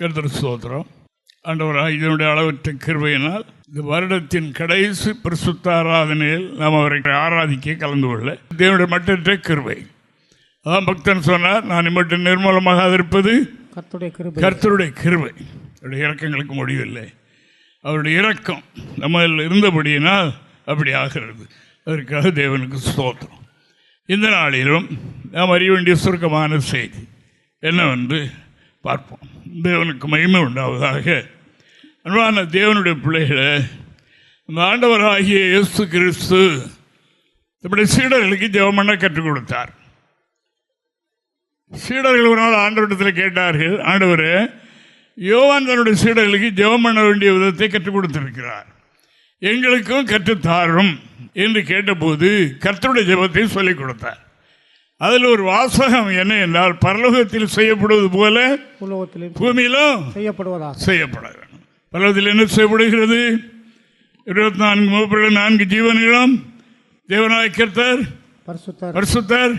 கர்த்தர் ஸ்தோத்திரம். ஆண்டவராக இதனுடைய அளவற்ற கிருபையினால் இந்த வருடத்தின் கடைசி பரிசுத்த ஆராதனையில் நாம் அவரை ஆராதிக்க கலந்து கொள்ள தேவனுடைய மற்றற்ற கிருபை. அதான் பக்தன் சொன்னார், நான் மட்டும் நிர்மூலமாக இருப்பது கர்த்தருடைய கிருபை. அவருடைய இரக்கங்களுக்கு முடிவில்லை. அவருடைய இரக்கம் நம்ம இருந்தபடியினால் அப்படி ஆகிறது. அதற்காக தேவனுக்கு ஸ்தோத்திரம். இந்த நாளிலும் நாம் அறிய வேண்டிய சுருக்கமான செய்தி என்னவென்று பார்ப்போம். தேவனுக்கு மகிமை உண்டாவதாக. அன்பான தேவனுடைய பிள்ளைகளை, இந்த ஆண்டவராகிய இயேசு கிறிஸ்து நம்முடைய சீடர்களுக்கு ஜெபம் பண்ண கற்றுக் கொடுத்தார். சீடர்கள் ஒரு நாள் ஆண்டவரிடத்தில் கேட்டார்கள், ஆண்டவரே, யோவான் தன்னுடைய சீடர்களுக்கு ஜெபம் பண்ண வேண்டிய விதத்தை கற்றுக் கொடுத்திருக்கிறார், எங்களுக்கும் கற்றுத்தாரும் என்று கேட்டபோது கர்த்தருடைய ஜெபத்தை சொல்லிக் கொடுத்தார். அதில் ஒரு வாசகம் என்ன என்றால், பரலோகத்தில் செய்யப்படுவது போல பூமியிலும் செய்யப்பட வேண்டும். பரலோகத்தில் என்ன செய்யப்படுகிறது? 24 மூப்பர்களும் 4 ஜீவன்களும் தேவனாய கர்த்தர் பரிசுத்தர் பரிசுத்தர்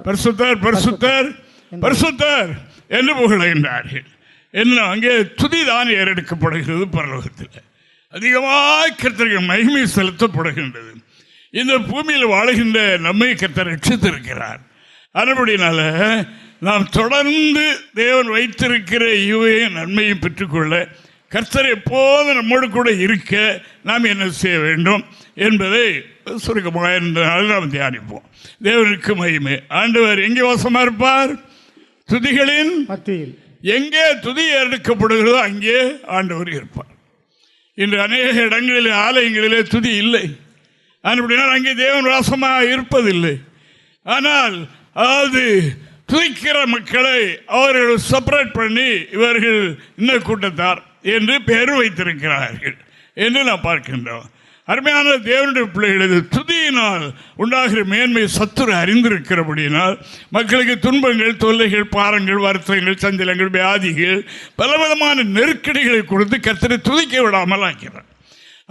பரிசுத்தர் பரிசுத்தர் பரிசுத்தர் என்று புகழுகின்றார்கள். என்ன அங்கே துதிதான் ஏறெடுக்கப்படுகிறது. பரலோகத்தில் அதிகமாக கர்த்தருக்கு மகிமை செலுத்தப்படுகின்றது. இந்த பூமியில் வாழுகின்ற நம்மை கர்த்தர் ரட்சித்திருக்கிறார். அதுபடினால நாம் தொடர்ந்து தேவன் வைத்திருக்கிற ஈவையும் நன்மையும் பெற்றுக்கொள்ள கர்த்தர் எப்போது நம்மோடு கூட இருக்க நாம் என்ன செய்ய வேண்டும் என்பதை சுருக்கமாக நாம் தியானிப்போம். தேவனுக்கு மகிமை. ஆண்டவர் எங்கே வாசமாக இருப்பார்? துதிகளின் மத்தியில். எங்கே துதி எடுக்கப்படுகிறதோ அங்கே ஆண்டவர் இருப்பார். இன்று அநேக இடங்களிலே ஆலயங்களிலே துதி இல்லை. அப்படினால் அங்கே தேவன் வாசமாக இருப்பதில்லை. ஆனால் அதாவது துதிக்கிற மக்களை அவர்கள் செப்பரேட் பண்ணி இவர்கள் இன்ன கூட்டத்தார் என்று பெயர் வைத்திருக்கிறார்கள் என்று நாம் பார்க்கின்றோம். அருமையான தேவனுடைய பிள்ளைகளது துதியினால் உண்டாகிற மேன்மை சத்துரு அறிந்திருக்கிறபடியினால் மக்களுக்கு துன்பங்கள், தொல்லைகள், பாரங்கள், வருத்தங்கள், சஞ்சலங்கள், வியாதிகள், பலவிதமான நெருக்கடிகளை கொடுத்து கர்த்தரை துதிக்க விடாமல் ஆக்கிறார்.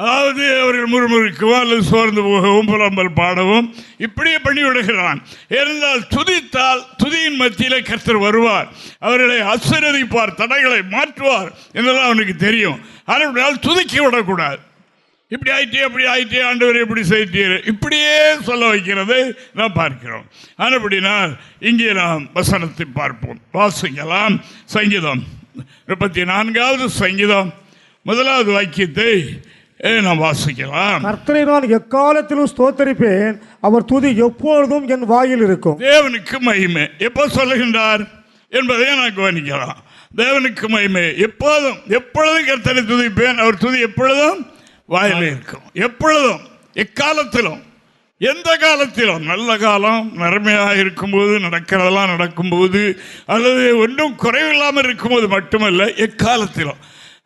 அதாவது அவர்கள் முறுமுறுக்கவும் அல்லது சோர்ந்து போகவும் புலம்பல் பாடவும் இப்படியே பண்ணி விடுகிறான். ஏனென்றால் துதித்தால் துதியின் மத்தியில் கர்த்தர் வருவார், அவர்களை ஆசீர்வதிப்பார், தடைகளை மாற்றுவார் என்றெல்லாம் அவனுக்கு தெரியும். ஆனால் துதிக்க விடக்கூடாது. இப்படி ஆயிட்டே அப்படி ஆயிட்டே ஆண்டவர் எப்படி செய்தீர் இப்படியே சொல்ல வைக்கிறது நாம் பார்க்கிறோம். அப்படினால் இங்கே நாம் வசனத்தை பார்ப்போம். வாசிக்கலாம். சங்கீதம் 34வது சங்கீதம் 1வது வாக்கியத்தை நாம் வாசிக்கலாம். கர்த்தரை நான் எக்காலத்திலும் ஸ்தோத்தரிப்பேன், அவர் துதி எப்பொழுதும் என் வாயில் இருக்கும். தேவனுக்கு மகிமை எப்போ சொல்லுகின்றார் என்பதை நான் கவனிக்கலாம். தேவனுக்கு மகிமை எப்பொழுதும் கர்த்தரை துதிப்பேன், அவர் துதி எப்பொழுதும் வாயில் இருக்கும். எப்பொழுதும், எக்காலத்திலும், எந்த காலத்திலும், நல்ல காலம் நன்மையாக இருக்கும்போது, நடக்கிறதெல்லாம் நடக்கும்போது, அல்லது ஒன்றும் குறைவில்லாமல் இருக்கும்போது மட்டுமல்ல, எக்காலத்திலும்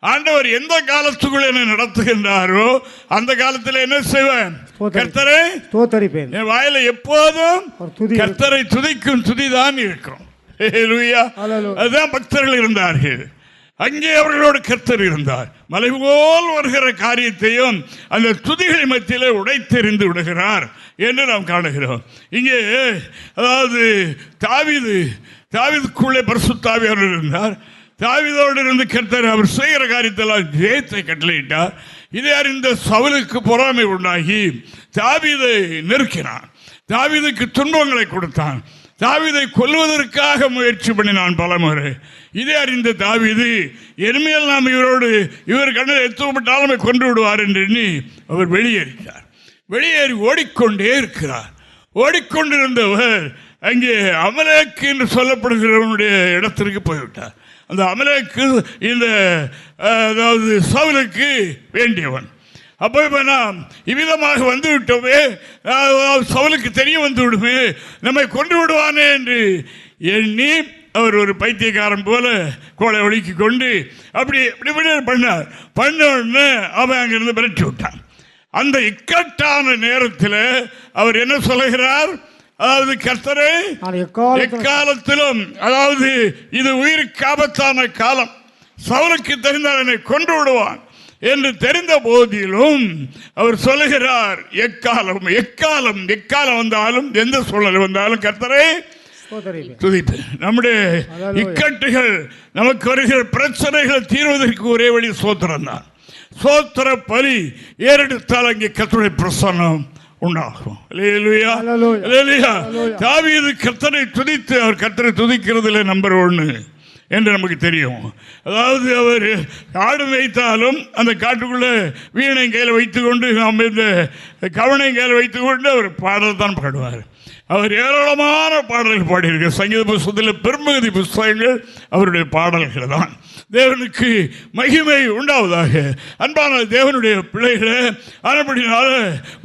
ஆண்டவர் எந்த காலத்துக்குள் என்ன நடத்துகின்றாரோ அந்த காலத்தில் என்ன செய்வேன்? கர்த்தரை ஸ்தோத்தரிப்பேன். என் வாயில எப்போதும் கர்த்தரை துதிக்கும் துதிதான் இருக்கும். அதுதான் பக்தர்கள் இருந்தார்கள். அங்கே அவர்களோடு கர்த்தர் இருந்தார். மலை போல் வருகிற காரியத்தையும் அந்த துதிகளின் மத்தியிலே உடைத்தெறிந்து விடுகிறார் என்று நாம் காணுகிறோம். இங்கே அதாவது தாவீதுக்குள்ளே பரிசுத்த ஆவியானவர் இருந்தார். தாவீதோடு இருந்து கர்த்தர் அவர் செய்கிற காரியத்தெல்லாம் ஜெயத்தை கட்டளையிட்டார். இதை அறிந்த சவுலுக்கு பொறாமை உண்டாகி தாவீதை நெருக்கினான். தாவீதுக்கு துன்பங்களை கொடுத்தான். தாவீதை கொல்வதற்காக முயற்சி பண்ணினான் பலமுறை. இதை அறிந்த தாவீது, இனிமேல் நாம் இவர் கண்ணில் எத்துவப்பட்டால் நம்மை கொண்டு விடுவார் என்று எண்ணி அவர் வெளியேறி ஓடிக்கொண்டே இருக்கிறார். ஓடிக்கொண்டிருந்தவர் அங்கே அமலேக்கு என்று சொல்லப்படுகிறவனுடைய இடத்திற்கு போய்விட்டார். அந்த அமலேக்கு இந்த அதாவது சவுலுக்கு வேண்டியவன். அப்போ இப்போ நாம் இவ்விதமாக வந்து விட்டோமே, சவுலுக்கு தெரிய வந்து விடுமே, நம்மை கொண்டு விடுவானே என்று எண்ணி அவர் ஒரு பைத்தியக்காரன் போல கோலை ஒழுக்கி கொண்டு அப்படி பண்ண உடனே அவன் அங்கிருந்து விரட்டி விட்டான். அந்த இக்கட்டான நேரத்தில் அவர் என்ன சொல்லுகிறார்? அதாவது கர்த்தரை எக்காலத்திலும், அதாவது இது உயிருக்கு ஆபத்தான காலம், சவுலுக்கு தெரிந்தால் என்னை கொண்டு விடுவான் என்று தெரிந்த போதிலும் அவர் சொல்லுகிறார், எக்காலம் வந்தாலும் எந்த சூழல் வந்தாலும் கர்த்தரை ஸ்தோத்தரிப்பேன். துதிப்பேன். நம்முடைய இக்கட்டுகள், நமக்கு வருகிற பிரச்சனைகள் தீர்வதற்கு ஒரே வழி ஸ்தோத்திரம் தான். ஸ்தோத்திர பலி ஏறெடுத்தால் அங்கே கர்த்தருடைய பிரசன்னம் உண்டாகும். அல்லேலூயா, அல்லேலூயா. தாவீது கர்த்தரை துதித்து, அவர் கர்த்தரை துதிக்கிறதுல நம்பர் 1 என்று நமக்கு தெரியும். அதாவது அவர் ஆடு வைத்தாலும் அந்த காட்டுக்குள்ளே வீணை கையில் வைத்துக்கொண்டு, நாம் இந்த கவனை கையில் வைத்துக்கொண்டு அவர் பாடல் தான் பாடுவார். அவர் ஏராளமான பாடல்கள் பாடியிருக்கார். சங்கீத புஸ்தகத்தில் பெரும்பகுதி புஸ்தகங்கள் அவருடைய பாடல்கள் தான். தேவனுக்கு மகிமை உண்டாவதாக. அன்பான தேவனுடைய பிள்ளைகளை, அதுபடினால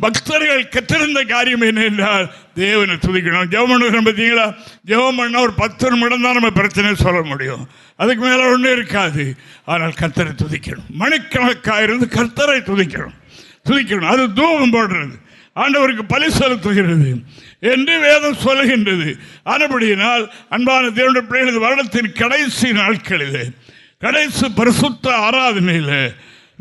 பக்தர்கள் கற்றிருந்த காரியம் என்ன என்றால் தேவனை துதிக்கணும். ஜெபம் பண்ணுறோம் பார்த்தீங்களா? ஜெபம் பண்ணால் ஒரு 10 நிமிடம் தான் நம்ம பிரச்சனை சொல்ல முடியும், அதுக்கு மேலே ஒன்றும் இருக்காது. ஆனால் கர்த்தரை துதிக்கணும். மணிக்கணக்காக இருந்து கர்த்தரை துதிக்கணும். அது தூபம் போடுறது, ஆண்டவருக்கு பலி செலுத்துகிறது என்று வேதம் சொல்லுகின்றது. அதுபடியினால் அன்பான தேவனுடைய பிள்ளைகள், வருடத்தின் கடைசி நாட்களில், கடைசி பரிசுத்த ஆராதனையில்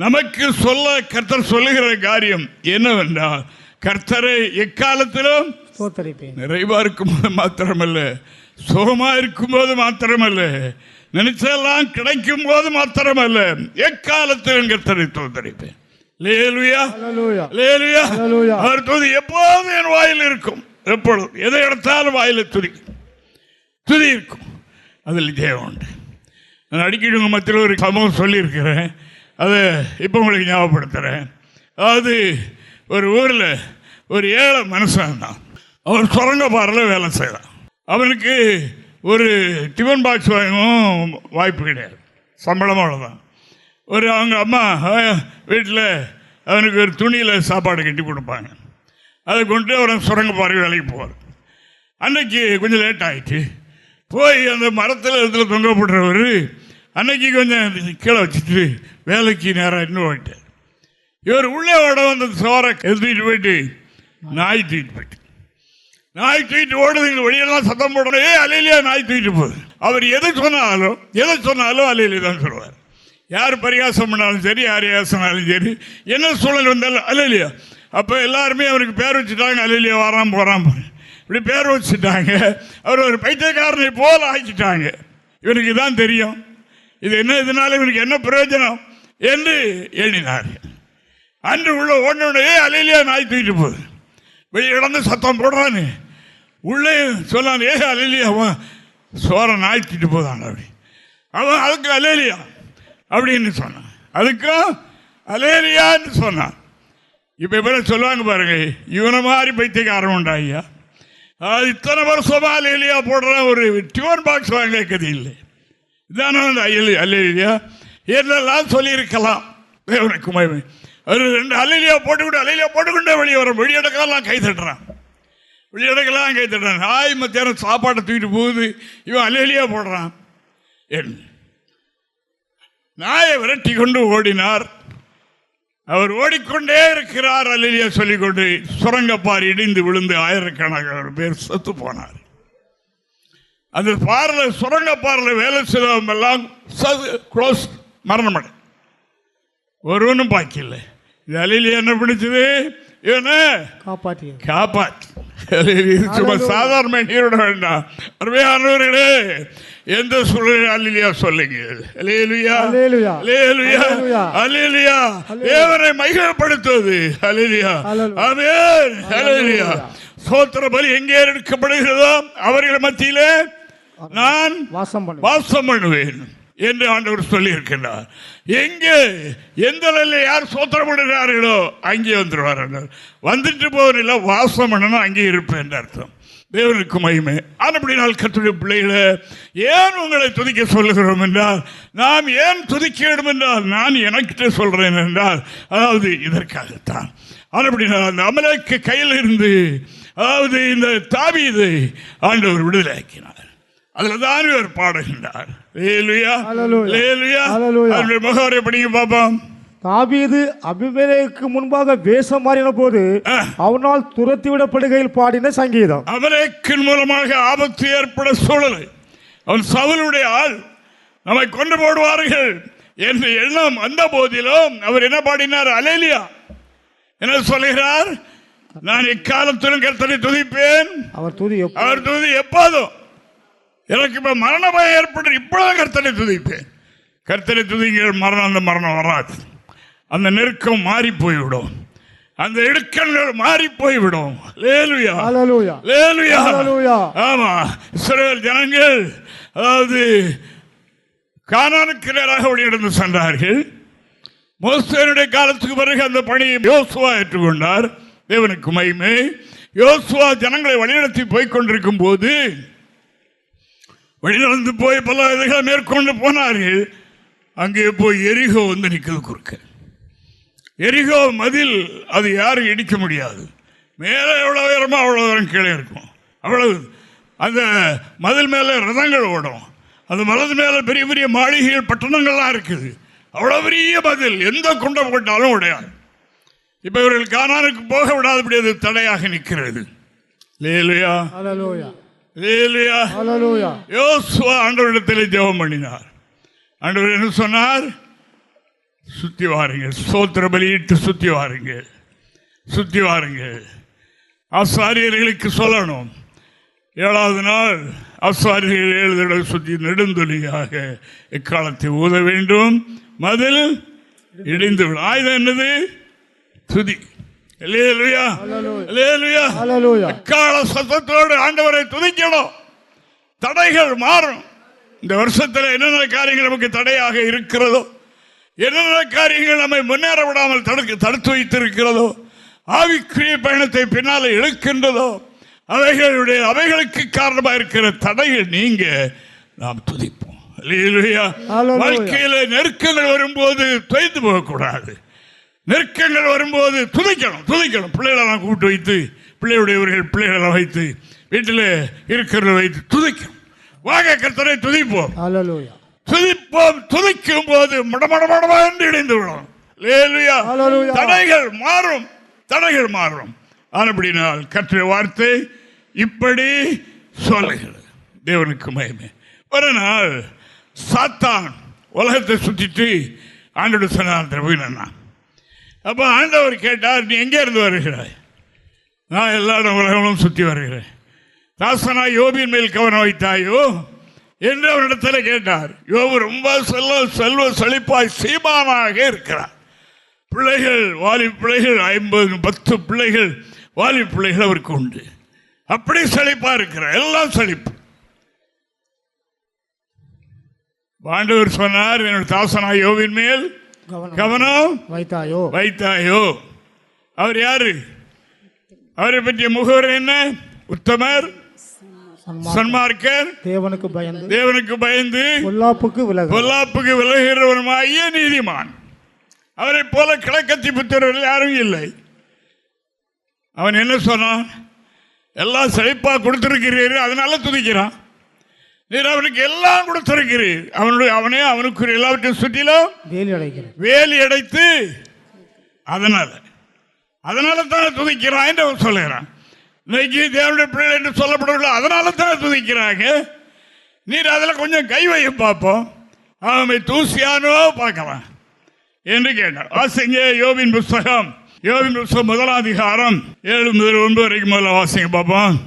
நமக்கு சொல்ல கர்த்தர் சொல்லுகிற காரியம் என்னவென்றால், கர்த்தரை எக்காலத்திலும் நிறைவா இருக்கும்போது மாத்திரமல்ல, சுகமா இருக்கும்போது மாத்திரமல்ல, நினைச்செல்லாம் கிடைக்கும் போது மாத்திரமல்ல, எக்காலத்திலும் கர்த்தரை ஸ்தோத்திரிப்பேன். அவர் துதி எப்போதும் என் வாயில் இருக்கும். எப்பொழுதும் எதை எடுத்தாலும் வாயில் துதி இருக்கும். அதில் ஜெயம் உண்டு. நான் அடிக்கடி உங்கள் மத்தியில் ஒரு சம்பவம் சொல்லியிருக்கிறேன், அதை இப்போ உங்களுக்கு ஞாபகப்படுத்துகிறேன். அதாவது ஒரு ஊரில் ஒரு ஏழை மனுஷன் தான். அவர் சுரங்கப்பாறையில் வேலை செய்தான். அவனுக்கு ஒரு டிஃபன் பாக்ஸ் வாங்கவும் வாய்ப்பு கிடையாது, சம்பளமாக தான். அவங்க அம்மா வீட்டில் அவனுக்கு ஒரு துணியில் சாப்பாடு கட்டி கொடுப்பாங்க. அதை கொண்டு அவன் சுரங்கப்பாறை வேலைக்கு போவார். அன்னைக்கு கொஞ்சம் லேட் ஆகிட்டு போய் அந்த மரத்தில் இடத்துல தொங்க போடுறவர் அன்னைக்கு கொஞ்சம் கீழே வச்சுட்டு வேலைக்கு நேரம் இன்னும் போயிட்டார். இவர் உள்ளே ஓட வந்த சோரை எடுத்துக்கிட்டு போயிட்டு நாய் தூக்கிட்டு ஓடுதுங்க. வெளியெல்லாம் சத்தம் போடணும், அலையிலேயே நாய் தூக்கிட்டு போகுது. அவர் எதை சொன்னாலும் அலையிலே தான் சொல்லுவார். யார் பரிகாசம் பண்ணாலும் சரி, யார் ஏசினாலும் சரி, என்ன சூழல் வந்தாலும் அலையிலையா. அப்போ எல்லாருமே அவருக்கு பேர் வச்சுட்டாங்க, அலையிலையா வரான் போகிறான் இப்படி பேர் வச்சுட்டாங்க. அவர் ஒரு பைத்தியக்காரனை போல ஆக்கிட்டாங்க. இவனுக்கு தான் தெரியும் இது என்ன, இதனால இவனுக்கு என்ன பிரயோஜனம் என்று எண்ணினார். அன்று உள்ள ஒன்றுடைய அலையிலையா நாய் தூக்கிட்டு போகுது. வெளியே இடந்து சத்தம் போடுறான்னு உள்ளே சொன்னான், அலையிலையா சோற நாய் தூக்கிட்டு போதான். அப்படி அவன் அதுக்கு அலையிலையா அப்படின்னு சொன்னான், அதுக்கும் அலேலியான்னு சொன்னான். இப்போ எப்படி சொல்லுவாங்க பாருங்க, இவனை மாதிரி பைத்தியக்காரன் உண்டா ஐயா? அது இத்தனை வருஷமா அலேலியா போடுற ஒரு டிஃபன் பாக்ஸ் வாங்க கதை இல்லை. இதான அலேலியா என்னெல்லாம் சொல்லியிருக்கலாம். தேவனுக்கு மகிமை. ஒரு 2 அலேலியா போட்டுக்கொண்டே வெளியே வரும். வெளியடக்கெல்லாம் கை தட்டுறான். நாய் மத்தியானம் சாப்பாட்டை தூக்கிட்டு போகுது, இவன் அலேலியா போடுறான். நாயை விரட்டி கொண்டு ஓடினார். அவர் ஓடிக்கொண்டே இருக்கிறார். அல்லேலூயா சொல்லிக்கொண்டு சுரங்கப்பாறை இடிந்து விழுந்து ஆயிரக்கணக்கான பேர் செத்து போனார். அந்த பாறையில், சுரங்கப்பாறையில் வேலை செய்தவங்க எல்லாம் க்ளோஸ், மரணமடை, ஒருவனும் பாக்கி இல்லை. இது அல்லேலூயா என்ன பிடிச்சது? இவனை காப்பாற்றி சும்மா சாதாரண நீரோட வேண்டாம். அருமையானவர்களே, எந்த சூழலில் அல்லேலூயா சொல்லுங்க. அல்லேலூயா, அல்லேலூயா, அல்லேலூயா. தேவனை மகிமைப்படுத்துவது. அல்லேலூயா, ஆமென், அல்லேலூயா. ஸ்தோத்திர பலி எங்கே எடுக்கப்படுகிறதோ அவர்கள் மத்தியிலே நான் வாசம் பண்ணுவேன் என்று ஆண்டவர் சொல்லி இருக்கின்றார். எங்கே எந்த நிலையில் யார் ஸ்தோத்திரம் பண்ணுகிறார்களோ அங்கே வந்துடுவார்கள். வந்துட்டு போவதில்லை, வாசம் பண்ணணும், அங்கே இருப்பேன் என்று அர்த்தம். தேவனுக்கு மகிமை. அப்படினால் கர்த்தருடைய பிள்ளைகளை ஏன் உங்களை துதிக்க சொல்லுகிறோம் என்றால், நாம் ஏன் துதிக்க வேண்டும் என்றால், நான் எனக்கிட்ட சொல்றேன் என்றால், அதாவது இதற்காகத்தான். அப்படினால் அந்த அமலேக்கு கையில் இருந்து, அதாவது இந்த தாவீதை ஆண்டவர் விடுதலை ஆக்கினார். அதில் தான் இவர் பாடுகின்றார். முகவரை படிங்க பாப்போம். தாவீது அபிமெலேக்கு முன்பாக வேஷம் மாறின போது அவனால் துரத்தி விடப்படுகையில் பாடின சங்கீதம். அபிமெலேக்கின் மூலமாக ஆபத்து ஏற்பட சூழலை, அவன் சவுலுடைய ஆள், நம்மை கொண்டு போடுவார்கள் என்ற எண்ணம் வந்த போதிலும் அவர் என்ன பாடினார்? அல்லேலூயா. என்ன சொல்லுகிறார்? நான் எக்காலத்திலும் கர்த்தரை துதிப்பேன், அவர் துதி எப்போதும் எனக்கு இப்போ மரண பயம் ஏற்பட்டு இப்பொழுது கர்த்தரை துதிப்பேன். கர்த்தரை துதிங்கிற அந்த மரணம் வராது. அந்த நெருக்கம் மாறி போய்விடும், அந்த இடுக்கண்கள் மாறி போய்விடும். லேலுயா லேலுயா. ஆமா, இஸ்ரவேல் ஜனங்கள் அதாவது கானானுக்கு நேராக வழிநடந்து சென்றார்கள். மோசேனுடைய காலத்துக்கு பிறகு அந்த பணியை யோசுவா ஏற்றுக்கொண்டார். தேவனுக்கு மகிமை. யோசுவா ஜனங்களை வழிநடத்தி போய்கொண்டிருக்கும் போது வழிநடந்து போய் பல இதைகளை மேற்கொண்டு போனார்கள். அங்கே போய் எரிகோ வந்து நிற்கிறது குறுக்க. எரிகோ மதில், அது யாரும் இடிக்க முடியாது. மேலே எவ்வளோ உயரமோ அவ்வளோ உயரம் கீழே இருக்கும். அவ்வளவு அந்த மதில் மேலே ரதங்கள் ஓடும். அந்த மதில் மேலே பெரிய பெரிய மாளிகைகள் பட்டணங்கள்லாம் இருக்குது. அவ்வளோ பெரிய மதில், எந்த குண்டம் போட்டாலும் உடையாது. இப்போ இவர்கள் கானானுக்கு போக விடாதபடி அது தடையாக நிற்கிறது. லேலுயா லேலுயா. யோசுவா ஆண்டவரிடத்தில் ஜெபம் பண்ணினார். ஆண்டவர் என்ன சொன்னார்? சுத்தி வாருங்கள், ஸ்தோத்திர பலியிட்டு சுத்தி வாருங்கள், சுத்தி வாருங்கள். ஆசாரியர்களுக்கு சொல்லணும், 7வது நாள் ஆசாரியர்கள் 7 தடவை சுற்றி நெடுந்தொலியாக எக்காலத்தை ஊத வேண்டும். மதில் இடிந்து விடும். ஆயுதம் என்னது? துதி. எக்கால சத்தத்தோடு ஆண்டவரை துதிக்கணும். தடைகள் மாறும். இந்த வருஷத்தில் என்னென்ன காரியங்கள் நமக்கு தடையாக இருக்கிறதோ, என்னென்ன காரியங்கள் நம்மை முன்னேற விடாமல் தடுத்து வைத்திருக்கிறதோ, ஆவிக்குரிய பயணத்தை பின்னால் இழுக்கின்றதோ, அவைகளுக்கு காரணமாக இருக்கிற தடைகள் நீங்க நாம் துதிப்போம். வாழ்க்கையில் நெருக்கங்கள் வரும்போது தொய்ந்து போகக்கூடாது. நெருக்கங்கள் வரும்போது துதிக்கணும். பிள்ளைகளெல்லாம் கூப்பிட்டு வைத்து, பிள்ளைகளெல்லாம் வைத்து, வீட்டில் இருக்கிறத வைத்து துதிக்கணும். வாங்க கர்த்தரை துதிப்போம். துதிக்கும் போது மடமடமடமா என்று இணைந்து விடும். தடைகள் மாறும். ஆனபடினால் கர்த்தருடைய வார்த்தை இப்படி சொல்லுகிறது. தேவனுக்கு மகிமை. ஒரு நாள் சாத்தான் உலகத்தை சுத்திட்டு ஆண்டவர் சொன்னார். அப்போ ஆண்டவர் கேட்டார், நீ எங்கே இருந்து வருகிறாய்? நான் எல்லா உலகங்களும் சுற்றி வருகிறேன். தாசனா யோபின் மேல் கவனம் வைத்தாயோ என்று அவரிடத்தில் கேட்டார். யோபு ரொம்ப செல்வ செழிப்பாய் சீமானாக இருக்கிறார். பிள்ளைகள், வாலி பிள்ளைகள் 10 பிள்ளைகள், வாலி பிள்ளைகள் அவருக்கு உண்டு. அப்படி செழிப்பா இருக்கிறார், எல்லாம் செழிப்பு. ஆண்டவர் சொன்னார், என்னோட தாசனா யோபின் மேல் கவனம் வைத்தாயோ. அவர் யாரு? அவரை பற்றிய முகவர் என்ன? உத்தமர், சன்மார்க்கர், தேவனுக்கு பயந்து பொல்லாப்புக்கு விலகுகிறவருமாகிய நீதிமான். அவரை போல கிழக்கத்தி புத்திரர்கள் யாரும் இல்லை. அவன் என்ன சொன்னான்? எல்லாம் செழிப்பா கொடுத்திருக்கிறீர்கள், அதனால துதிக்கிறான். நீர் அவனுக்கு எல்லாம் கொடுத்திருக்கிறீர். அவனுக்கு எல்லாவற்றையும் சுற்றிலும் வேலி அடைத்து அதனால தான் துதிக்கிறான் என்று அவன் சொல்லுகிறான். இன்னைக்கு தேவனுடைய பிள்ளைகள் என்று சொல்லப்படவில்லை, அதனால தான் துதிக்கிறாங்க. நீர் அதில் கொஞ்சம் கை வைய பார்ப்போம், அவன் தூசியானோ பார்க்கலாம் என்று கேட்டார். வாசிங்க யோபின் புஸ்தகம் 1ஆம் அதிகாரம் 7 முதல் 9 வரைக்கும் முதல்ல வாசிங்க பார்ப்போம்.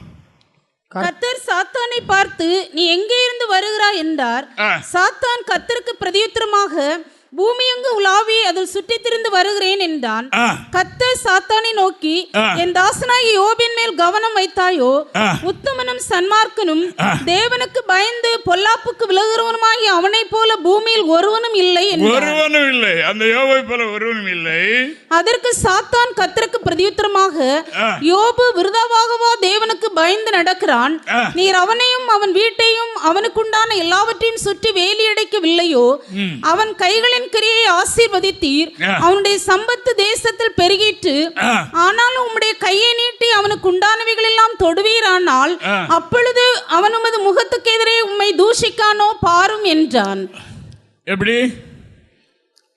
கர்த்தர் சாத்தானை பார்த்து, நீ எங்கே இருந்து வருகிறாய் என்றார். சாத்தான் கர்த்தருக்கு பிரதியுத்தரமாக, பூமியெங்கு உலாவி அதில் சுற்றி திரிந்து வருகிறேன் என்றான். கர்த்தர் சாத்தானை நோக்கி, என் தாசனாகி யோபின் மேல் கவனம் வைத்தாயோ? உத்தமனும் சன்மார்க்கனும் தேவனுக்கு பயந்து பொல்லாப்புக்கு விலகுறவனுமாகி அவனை போல பூமியில் ஒருவனும் இல்லை. அந்த யோபை போல ஒருவனும் இல்லை. அதற்கு சாத்தான் கர்த்தருக்கு பிரதியுத்தரமாக, யோபு விருதாவாகவோ தேவனுக்கு பயந்து நடக்கிறான்? நீர் அவனையும் அவன் வீட்டையும் அவனுக்குண்டான எல்லாவற்றையும் சுற்றி வேலி அடைக்கவில்லையோ? அவன் கைகளின் கிரியை ஆசீர்வதித்தீர், அவனுடைய சம்பத்து தேசத்தில் பெருகிட்டு. ஆனாலும் உம்முடைய கையை நீட்டி அவனுக்கு உண்டானவைகள் எல்லாம் தொடுவீரானால் அப்பொழுது அவன் உமது முகத்துக்கு எதிரே உம்மை தூஷிக்கானோ பாரும் என்றான். எப்படி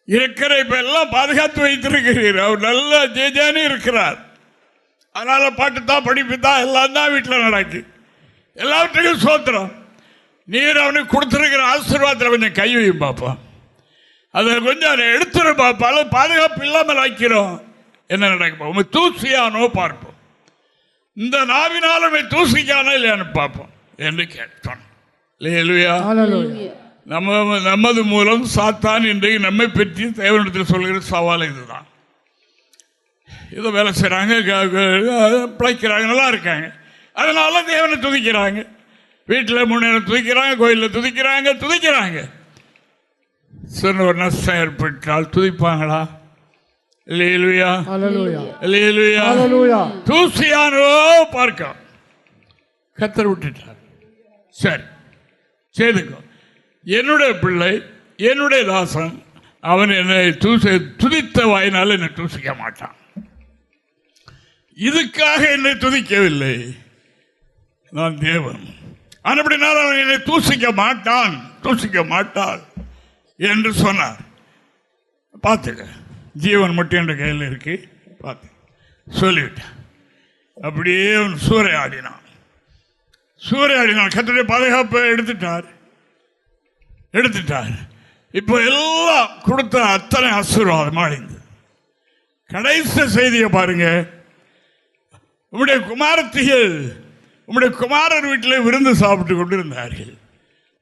இருக்கிற இப்ப எல்லாம் பாதுகாத்து வைத்திருக்கிறீர். அவர் நல்ல ஜெஜானி இருக்கிறார். அதனால பாட்டு தான், படிப்பு தான், எல்லாம் தான் வீட்டில் நடக்கு. எல்லாவற்றுக்கும் சோத்திரம். நீர் அவனுக்கு கொடுத்திருக்கிற ஆசீர்வாதத்தில் கொஞ்சம் கை வையும் பார்ப்போம். அதை கொஞ்சம் எடுத்துரு பார்ப்பால பாதுகாப்பு இல்லாமல் வைக்கிறோம். என்ன நடக்கும்? தூசியானோ பார்ப்போம். இந்த நாவினாலும் தூசிக்கானோ இல்லையான்னு பார்ப்போம் என்று கேட்டோம். அல்லேலூயா. நமது மூலம் சாத்தான் இன்றைக்கு நம்மை பற்றி தேவனிடத்தில் சொல்கிற சவால் இதுதான். ஏதோ வேலை செய்கிறாங்க, பிழைக்கிறாங்க, நல்லா இருக்காங்க, அதனால தேவனை துதிக்கிறாங்க. வீட்டில் 3 நேரம் துதிக்கிறாங்க, கோயிலில் துதிக்கிறாங்க. சின்ன ஒரு நஷ்டம் ஏற்பட்டால் துதிப்பாங்களா? அல்லேலூயா. தூசியானோ பார்க்க கத்தர் விட்டுட்டார். சரி, செய்துக்கோ. என்னுடைய பிள்ளை, என்னுடைய தாசன், அவன் என்னை துதித்த வாயினால் என்னை தூசிக்க மாட்டான். இதுக்காக என்னை துதிக்கவில்லை, நான் தேவன். அப்படினால் அவன் என்னை தூசிக்க மாட்டான் என்று சொன்னார். பார்த்துக்க, ஜீவன் மட்டும் என்ற கையில் இருக்கு, பார்த்து சொல்லிவிட்டேன். அப்படியே அவன் சூறையாடினான். கர்த்தருடைய பாதுகாப்பை எடுத்துட்டார். இப்போ எல்லாம் கொடுத்த அத்தனை ஆசீர்வாதம் அடைந்து கடைசி செய்தியை பாருங்க. உம்முடைய குமாரத்திகள் உம்முடைய குமாரர் வீட்டில் விருந்து சாப்பிட்டு கொண்டு இருந்தார்கள்.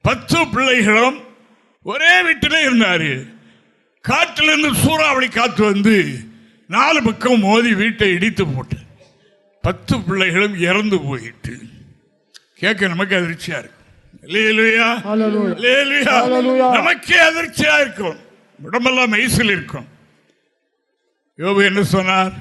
10 பிள்ளைகளும் ஒரே வீட்டிலே இருந்தார்கள். காற்றிலிருந்து சூறாவளி காற்று வந்து 4 பக்கம் மோதி வீட்டை இடித்து போட்டு 10 பிள்ளைகளும் இறந்து போயிட்டு கேட்க நமக்கு அதிர்ச்சியா இருக்கும். நமக்கே அதிர்ச்சியா இருக்கும், உடம்பெல்லாம் மெய்சில் இருக்கும். யோபு என்ன சொன்னார்?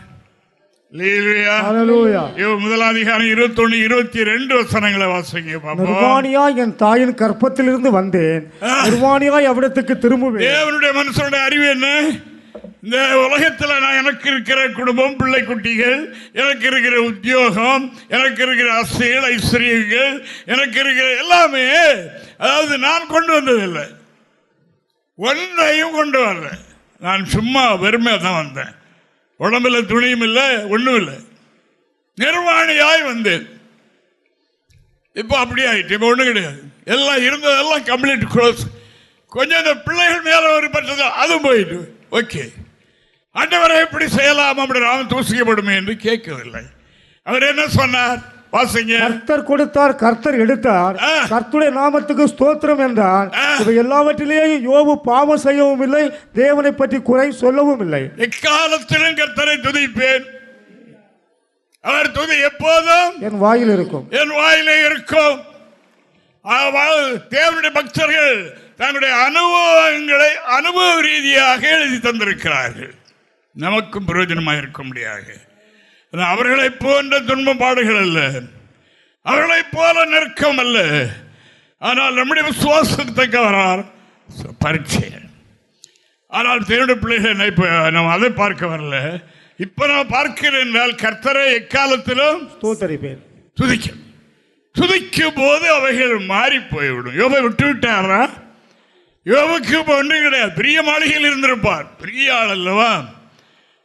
முதலாம் அதிகாரம் 21, 22 வசனங்களை வாசிங்க. நிர்வாணியாய் என் தாயின் கற்பத்திலிருந்து வந்தேன், நிர்வாணியாய் அவ்விடத்துக்கு திரும்புவேன். தேவனுடைய மனுஷனுடைய அறிவு என்ன? இந்த உலகத்தில் நான் எனக்கு இருக்கிற குடும்பம், பிள்ளை குட்டிகள், எனக்கு இருக்கிற உத்தியோகம், எனக்கு இருக்கிற ஆசைகள், ஐஸ்வர்யங்கள், எனக்கு இருக்கிற எல்லாமே, அதாவது நான் கொண்டு வந்ததில்லை, ஒன்றையும் கொண்டு வரல. நான் சும்மா வெறுமையாக தான் வந்தேன். உடம்புல துணியும் இல்லை, ஒன்றும் இல்லை, நிர்வாணியாய் வந்தேன். இப்போ அப்படி ஆயிட்டு, இப்போ ஒன்றும் கிடையாது. எல்லாம் இருந்ததெல்லாம் கம்ப்ளீட் க்ளோஸ். கொஞ்சம் இந்த பிள்ளைகள் மேலே ஒரு பட்டது, அதுவும் போயிட்டு. ஓகே, ஆண்டவரை எப்படி செய்யலாம், அப்படி நாம் தூசிக்கப்படுமே என்று கேட்கவில்லை. அவர் என்ன சொன்னார்? வாசிங்க. கர்த்தர் கொடுத்தார், கர்த்தர் எடுத்தார், கர்த்தருடைய நாமத்துக்கு ஸ்தோத்திரம் என்றார். இவை எல்லாவற்றிலேயே யோபு பாவம் செய்யவும் இல்லை, தேவனை பற்றி குறை சொல்லவும் இல்லை. எக்காலத்திலும் கர்த்தரை துதிப்பேன். அவர் துதி எப்போதும் என் வாயில் இருக்கும், என் வாயிலே இருக்கும். தேவனுடைய பக்தர்கள் தங்களுடைய அனுபவங்களை அனுபவ ரீதியாக எழுதி தந்திருக்கிறார்கள், நமக்கும் பிரயோஜனமாக இருக்க முடியாது. அவர்களை போன்ற துன்பம் பாடுகள் அல்ல, அவர்களை போல நெருக்கம் அல்ல. ஆனால் நம்முடைய விசுவாசத்தக்கவரால் பரீட்சை. ஆனால் தேவனுடைய பிள்ளைகளை இப்போ நம்ம அதை பார்க்க வரல. இப்போ நான் பார்க்கிறேன் என்றால் கர்த்தரை எக்காலத்திலும் துதிக்கும் போது அவைகள் மாறி போய்விடும். யோபை விட்டு விட்டாரா? யோபுக்கு இப்போ ஒன்றும் கிடையாது. பெரிய மாளிகையில் இருந்திருப்பார், பெரிய ஆள் அல்லவா?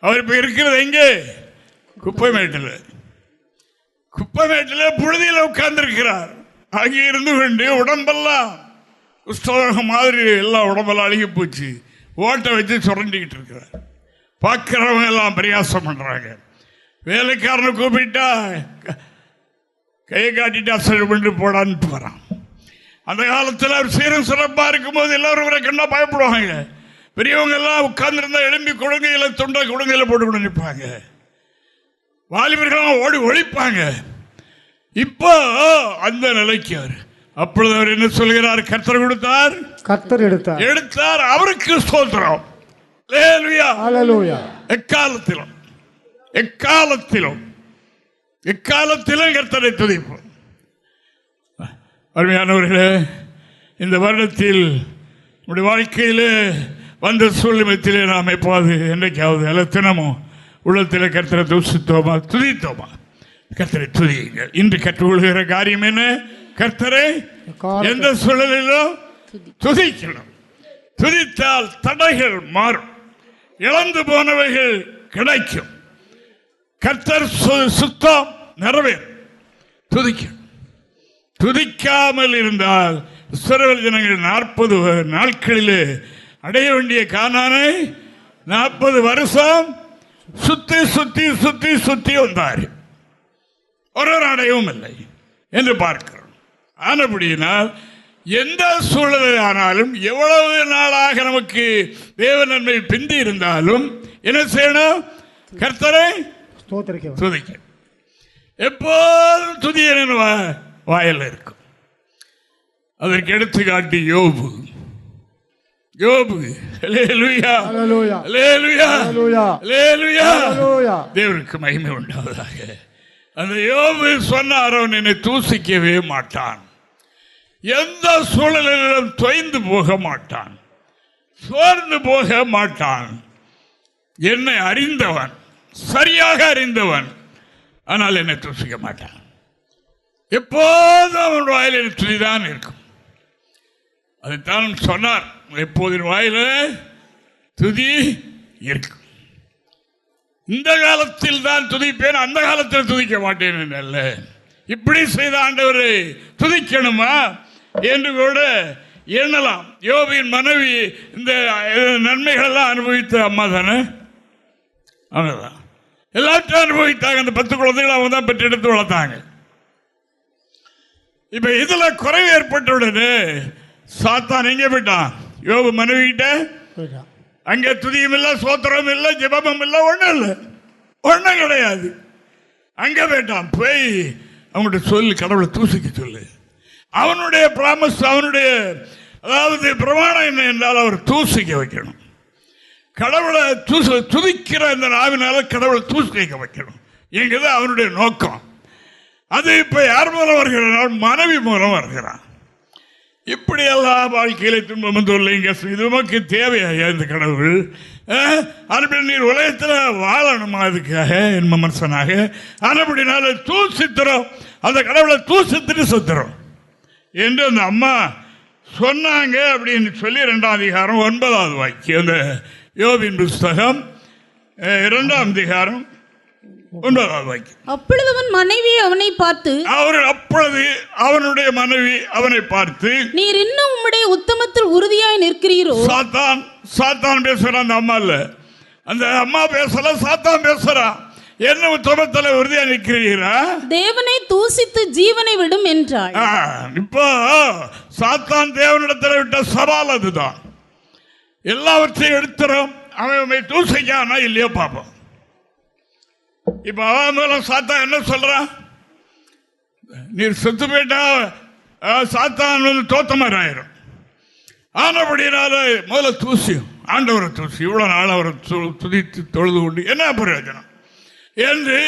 அவர் இப்போ இருக்கிறது எங்கே? குப்பை மேட்டில் புழுதியில் உட்கார்ந்திருக்கிறார். அங்கே இருந்து கொண்டு உடம்பெல்லாம் குஷ்டரோகம் மாதிரி எல்லாம் உடம்பெல்லாம் அழுகி போச்சு, ஓட்டை வச்சு சுரண்டிக்கிட்டு இருக்கிறார். பார்க்கிறவங்க எல்லாம் பிரயாசம் பண்றாங்க. வேலைக்காரனை கூப்பிட்டா கையை காட்டிட்டு அசல் பண்ணி போடான்னு வரான். அந்த காலத்தில் அவர் சீரம் சிறப்பாக இருக்கும்போது எல்லாரும் வரை கண்டா பயப்படுவாங்க. பெரியவங்க எல்லாம் உட்கார்ந்துருந்தா எழும்பி குழந்தைகளை தொண்டை குழந்தைகளை போட்டு கொண்டு நிற்பாங்க. வாலிபர்கள் ஓடி ஒழிப்பாங்க. இப்போ அந்த நிலைக்கு அவர். அப்பொழுது அவர் என்ன சொல்கிறார்? கர்த்தர் கொடுத்தார், கர்த்தர் எடுத்தார், அவருக்கு ஸ்தோத்திரம். எக்காலத்திலும் கர்த்தரை துதிப்போம். அருமையானவர்களே, இந்த வருடத்தில் நம்முடைய வாழ்க்கையில் வந்த சூழ்நிலையிலே நாம் எப்போது என்றைக்காவது அல்ல தினமும் உள்ளத்தில் கர்த்தரை தூசித்தோமா, துதித்தோமா? கர்த்தரை துதியுங்கள். இன்று கற்றுக்கொள்கிற காரியம் என்ன? கர்த்தரை எந்த சூழலிலும் துதிக்கணும். துதித்தால் தடைகள் மாறும், இழந்து போனவைகள் கிடைக்கும், கர்த்தர் சுத்தம் நிறைவேறும். துதிக்கணும். துதிக்காமல் இருந்தால் இஸ்ரவேல் ஜனங்கள் 40 நாட்களிலே அடைய வேண்டிய கானானை 40 வருஷம் சுத்தி சுத்தி சுத்தி சுத்தி வந்தார், ஒரு அடையவும் இல்லை என்று பார்க்கிறோம். ஆனபடியினால் எந்த சூழ்நிலை ஆனாலும் எவ்வளவு நாளாக நமக்கு தேவ நன்மை பிந்தி இருந்தாலும் என்ன செய்யணும்? கர்த்தரை துதிக்க. எப்போதும் துதி வாயில் இருக்கும். அதற்கு எடுத்துக்காட்டி யோபு. தேவருக்கு மகிமை உண்டாவதாக. அந்த யோபு சொன்னார், அவன் என்னை தூசிக்கவே மாட்டான், எந்த சூழலிலும் தொய்ந்து போக மாட்டான், சோர்ந்து போக மாட்டான். என்னை அறிந்தவன், சரியாக அறிந்தவன், ஆனால் என்னை தூசிக்க மாட்டான். எப்போதும் அவன் வாயில் துதிதான் இருக்கும். அதைத்தான் சொன்னார், எப்போதின் வாயில துதி இருக்கும். இந்த காலத்தில் தான் துதிப்பேன், அந்த காலத்தில் துதிக்க மாட்டேன் அல்ல. இப்படி செய்த ஆண்டவரை துதிக்கணுமா என்று கூட எண்ணலாம். யோபின் மனைவி இந்த நன்மைகள் எல்லாம் அனுபவித்த அம்மா தானே, அவங்கதான் எல்லாத்தையும் அனுபவித்தாங்க. அந்த 10 குழந்தைகள் அவங்க தான் பெற்று எடுத்து வளர்த்தாங்க. இப்ப இதுல குறைவு ஏற்பட்ட உடனே சாத்தான் எங்கே போயிட்டான்? யோபு மனைவி கிட்ட. அங்கே துதியும் இல்லை, சோத்திரம் இல்லை, ஜெபமும் இல்லை, ஒன்றும் இல்லை, ஒன்றும் கிடையாது. அங்கே போயிட்டான். போய் அவங்கள்ட்ட சொல்லு, கடவுளை தூசிக்க சொல்லு. அவனுடைய பிராமஸ், அவனுடைய அதாவது பிரமாணம் என்ன என்றால் அவர் தூசிக்க வைக்கணும். கடவுளை துதிக்கிற இந்த நாவினால கடவுளை தூசிக்க வைக்கணும் என்கிறது அவனுடைய நோக்கம். அது இப்போ யார் மூலம் வருகிறார்? மனைவி மூலம் வருகிறான். இப்படியெல்லாம் வாழ்க்கையில துன்பம் வந்துள்ளீங்க, இது நமக்கு தேவையா இந்த கடவுள்? அதுபடி நீர் உலகத்தில் வாழணுமா? அதுக்காக என் மனுஷனாக அதுபடினால தூசித்திரம், அந்த கடவுளை தூசித்துட்டு சுத்திரம் என்று அந்த அம்மா சொன்னாங்க அப்படின்னு சொல்லி 2ஆம் அதிகாரம் 9வது வாக்கியம், அந்த யோபின் புஸ்தகம் 2ஆம் அதிகாரம் 9வது வாக்கியம். அப்பொழுது அவன் மனைவி அவனை பார்த்து, அப்பொழுது அவனுடைய மனைவி அவனை பார்த்து, நீர் இன்னும் உம்முடைய உத்தமத்தில் உறுதியாய் நிற்கிறீரோ? சாத்தான் பேசுறான், அந்த அம்மா இல்ல, அந்த அம்மா பேசல, சாத்தான் பேசுறான். என்ன உத்தமத்தில் உறுதியா நிற்கிறீரா? தேவனை தூசித்து ஜீவனை விடும் என்றாள். இப்போ சாத்தான் தேவனிடத்தில் விட்ட சவால் அதுதான். எல்லாவற்றையும் எடுத்துறோம், அவன் தூசிக்கானா இல்லையோ பார்ப்போம். இப்ப அவன் மேல சாத்தான் என்ன சொல்றான்? நீர் செத்து போயிட்டா சாத்தான் தோத்தமாரி ஆயிரும். ஆனபடினால முதல்ல தூசி, ஆண்டவரை தூசி, இவ்வளவு நாள் அவரை துதித்து தொழுது கொண்டு என்ன பிரயோஜனம் என்று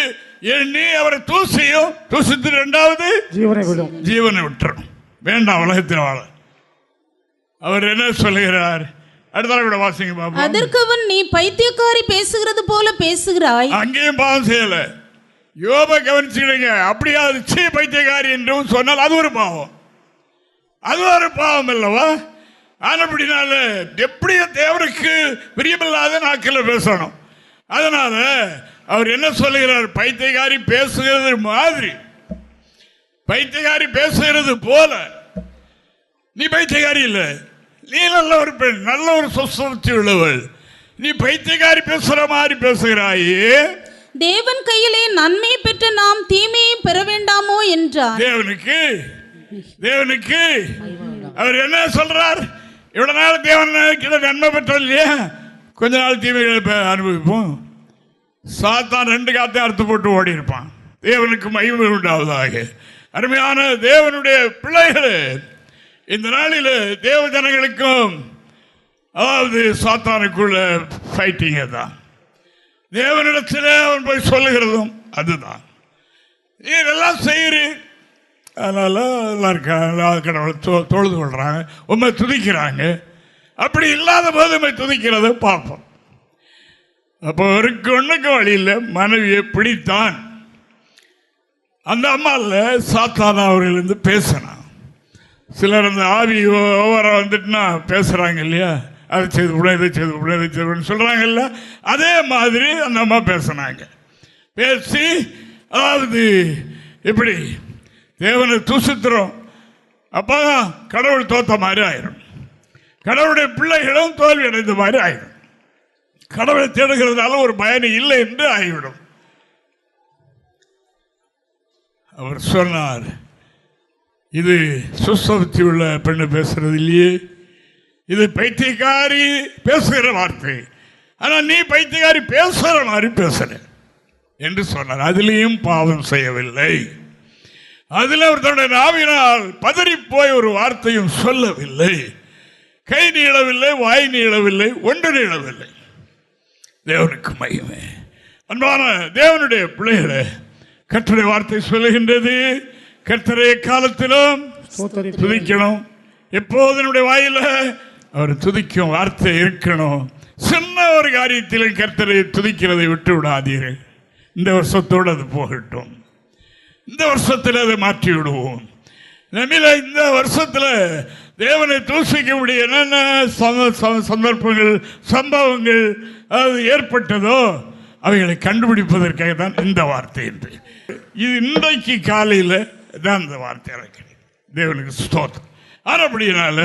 எண்ணி அவரை தூசியும் தூசித்து 2வது ஜீவனை விட்டுறோம். வேண்டாம் உலகத்தில் வாழ. அவர் என்ன சொல்லுகிறார்? அடுத்த கூட வாசிங்க பாப்போம். அதற்கு அவன், நீ பைத்தியக்காரி பேசுகிறது போல பேசுகிறாய். அங்கேயும் பாவம் செய்யல. யோபை கவனிச்சுக்கிடுங்க. அப்படியா பைத்தியக்காரி என்றும் சொன்னால் அது ஒரு பாவம், அது ஒரு பாவம் இல்லவா? ஆனப்படினால எப்படியோ தேவனுக்கு பிரியமில்லாத நாட்களில் பேசணும். அதனால அவர் என்ன சொல்லுகிறார்? பைத்தியக்காரி பேசுகிறது மாதிரி, பைத்தியக்காரி பேசுகிறது போல. நீ பைத்தியக்காரி இல்லை, நீ நல்ல ஒரு பெண், நல்ல ஒரு சொசைட்டி உள்ளவள், நீ பைத்தியக்காரி பேசுற மாதிரி பேசுகிறாயே. தேவன் கையிலே நன்மை பெற்ற நாம் தீமையை பெற வேண்டாமோ என்றார். தேவனுக்கு அவர் என்ன சொல்றார்? இவ்வளவு நாள் தேவன் நன்மை பெற்றது இல்லையா, கொஞ்ச நாள் தீமைகளை அனுபவிப்போம். சாத்தான் 2 காத்தையும் அறுத்து போட்டு ஓடி இருப்பான். தேவனுக்கு மகிமை உண்டாவதாக. அருமையான தேவனுடைய பிள்ளைகளே, இந்த நாளில் தேவ ஜனங்களுக்கும் அதாவது சாத்தானுக்குள்ள ஃபைட்டிங்க தான். தேவனிடத்தில் அவன் போய் சொல்லுகிறதும் அதுதான். நீ இதெல்லாம் செய்கிறீர், அதனால எல்லாம் இருக்காங்க, கடவுளை தொழுது கொள்றாங்க, உண்மை துதிக்கிறாங்க. அப்படி இல்லாத போது உண்மை துதிக்கிறத பார்ப்போம். அப்போ ஒருக்கு ஒன்றுக்கு வழி இல்லை. மனைவியை பிடித்தான். அந்த அம்மாவில் சாத்தான அவர்களிருந்து பேசினான். சிலர் அந்த ஆவி ஓவராக வந்துட்டுனா பேசுகிறாங்க இல்லையா, அதை செய்து விட, இதை செய்து விட, இதை செய்து விடன்னு சொல்கிறாங்கல்ல, அதே மாதிரி அந்த அம்மா பேசினாங்க. பேசி அதாவது இப்படி தேவனை தூசித்துறோம், அப்போ கடவுள் தோத்த மாதிரி ஆயிரும், கடவுளுடைய பிள்ளைகளும் தோல்வி அடைந்த மாதிரி ஆயிடும், கடவுளை தேடுகிறதுனால ஒரு பயன் இல்லை என்று ஆகிவிடும். அவர் சொன்னார், இது சுசப்தி உள்ள பெண்ணு பேசுறது இல்லையே, இது பைத்தியக்காரி பேசுகிற வார்த்தை. ஆனால் நீ பைத்தியக்காரி பேசுகிற மாதிரி பேசுற என்று சொன்னார். அதிலையும் பாவம் செய்யவில்லை, அதில் அவர் தன்னுடைய நாவினால் பதறி போய் ஒரு வார்த்தையும் சொல்லவில்லை. கை நீளவில்லை, வாய் நீளவில்லை, ஒன்று நீளவில்லை. தேவனுக்கு மகிமை. அன்பான தேவனுடைய பிள்ளைகளை, கர்த்தருடைய வார்த்தை சொல்லுகின்றது, கர்த்தரை காலத்திலும் துதிக்கணும். எப்போது என்னுடைய வாயில அவர் துதிக்கும் வார்த்தை இருக்கணும். சின்ன ஒரு காரியத்திலும் கர்த்தரை துதிக்கிறதை விட்டு விடாதீர்கள். இந்த வருஷத்தோடு அது போகட்டும், இந்த வருஷத்தில் அதை மாற்றி விடுவோம். இந்த வருஷத்தில் தேவனை தூசிக்க முடிய என்னென்ன சந்தர்ப்பங்கள் சம்பவங்கள் அது ஏற்பட்டதோ அவைகளை கண்டுபிடிப்பதற்காக தான் இந்த வார்த்தை என்று. இது இன்றைக்கு காலையில் தான் இந்த வார்த்தை இருக்கிறது. தேவனுக்கு ஸ்தோத்திரம். அப்படினால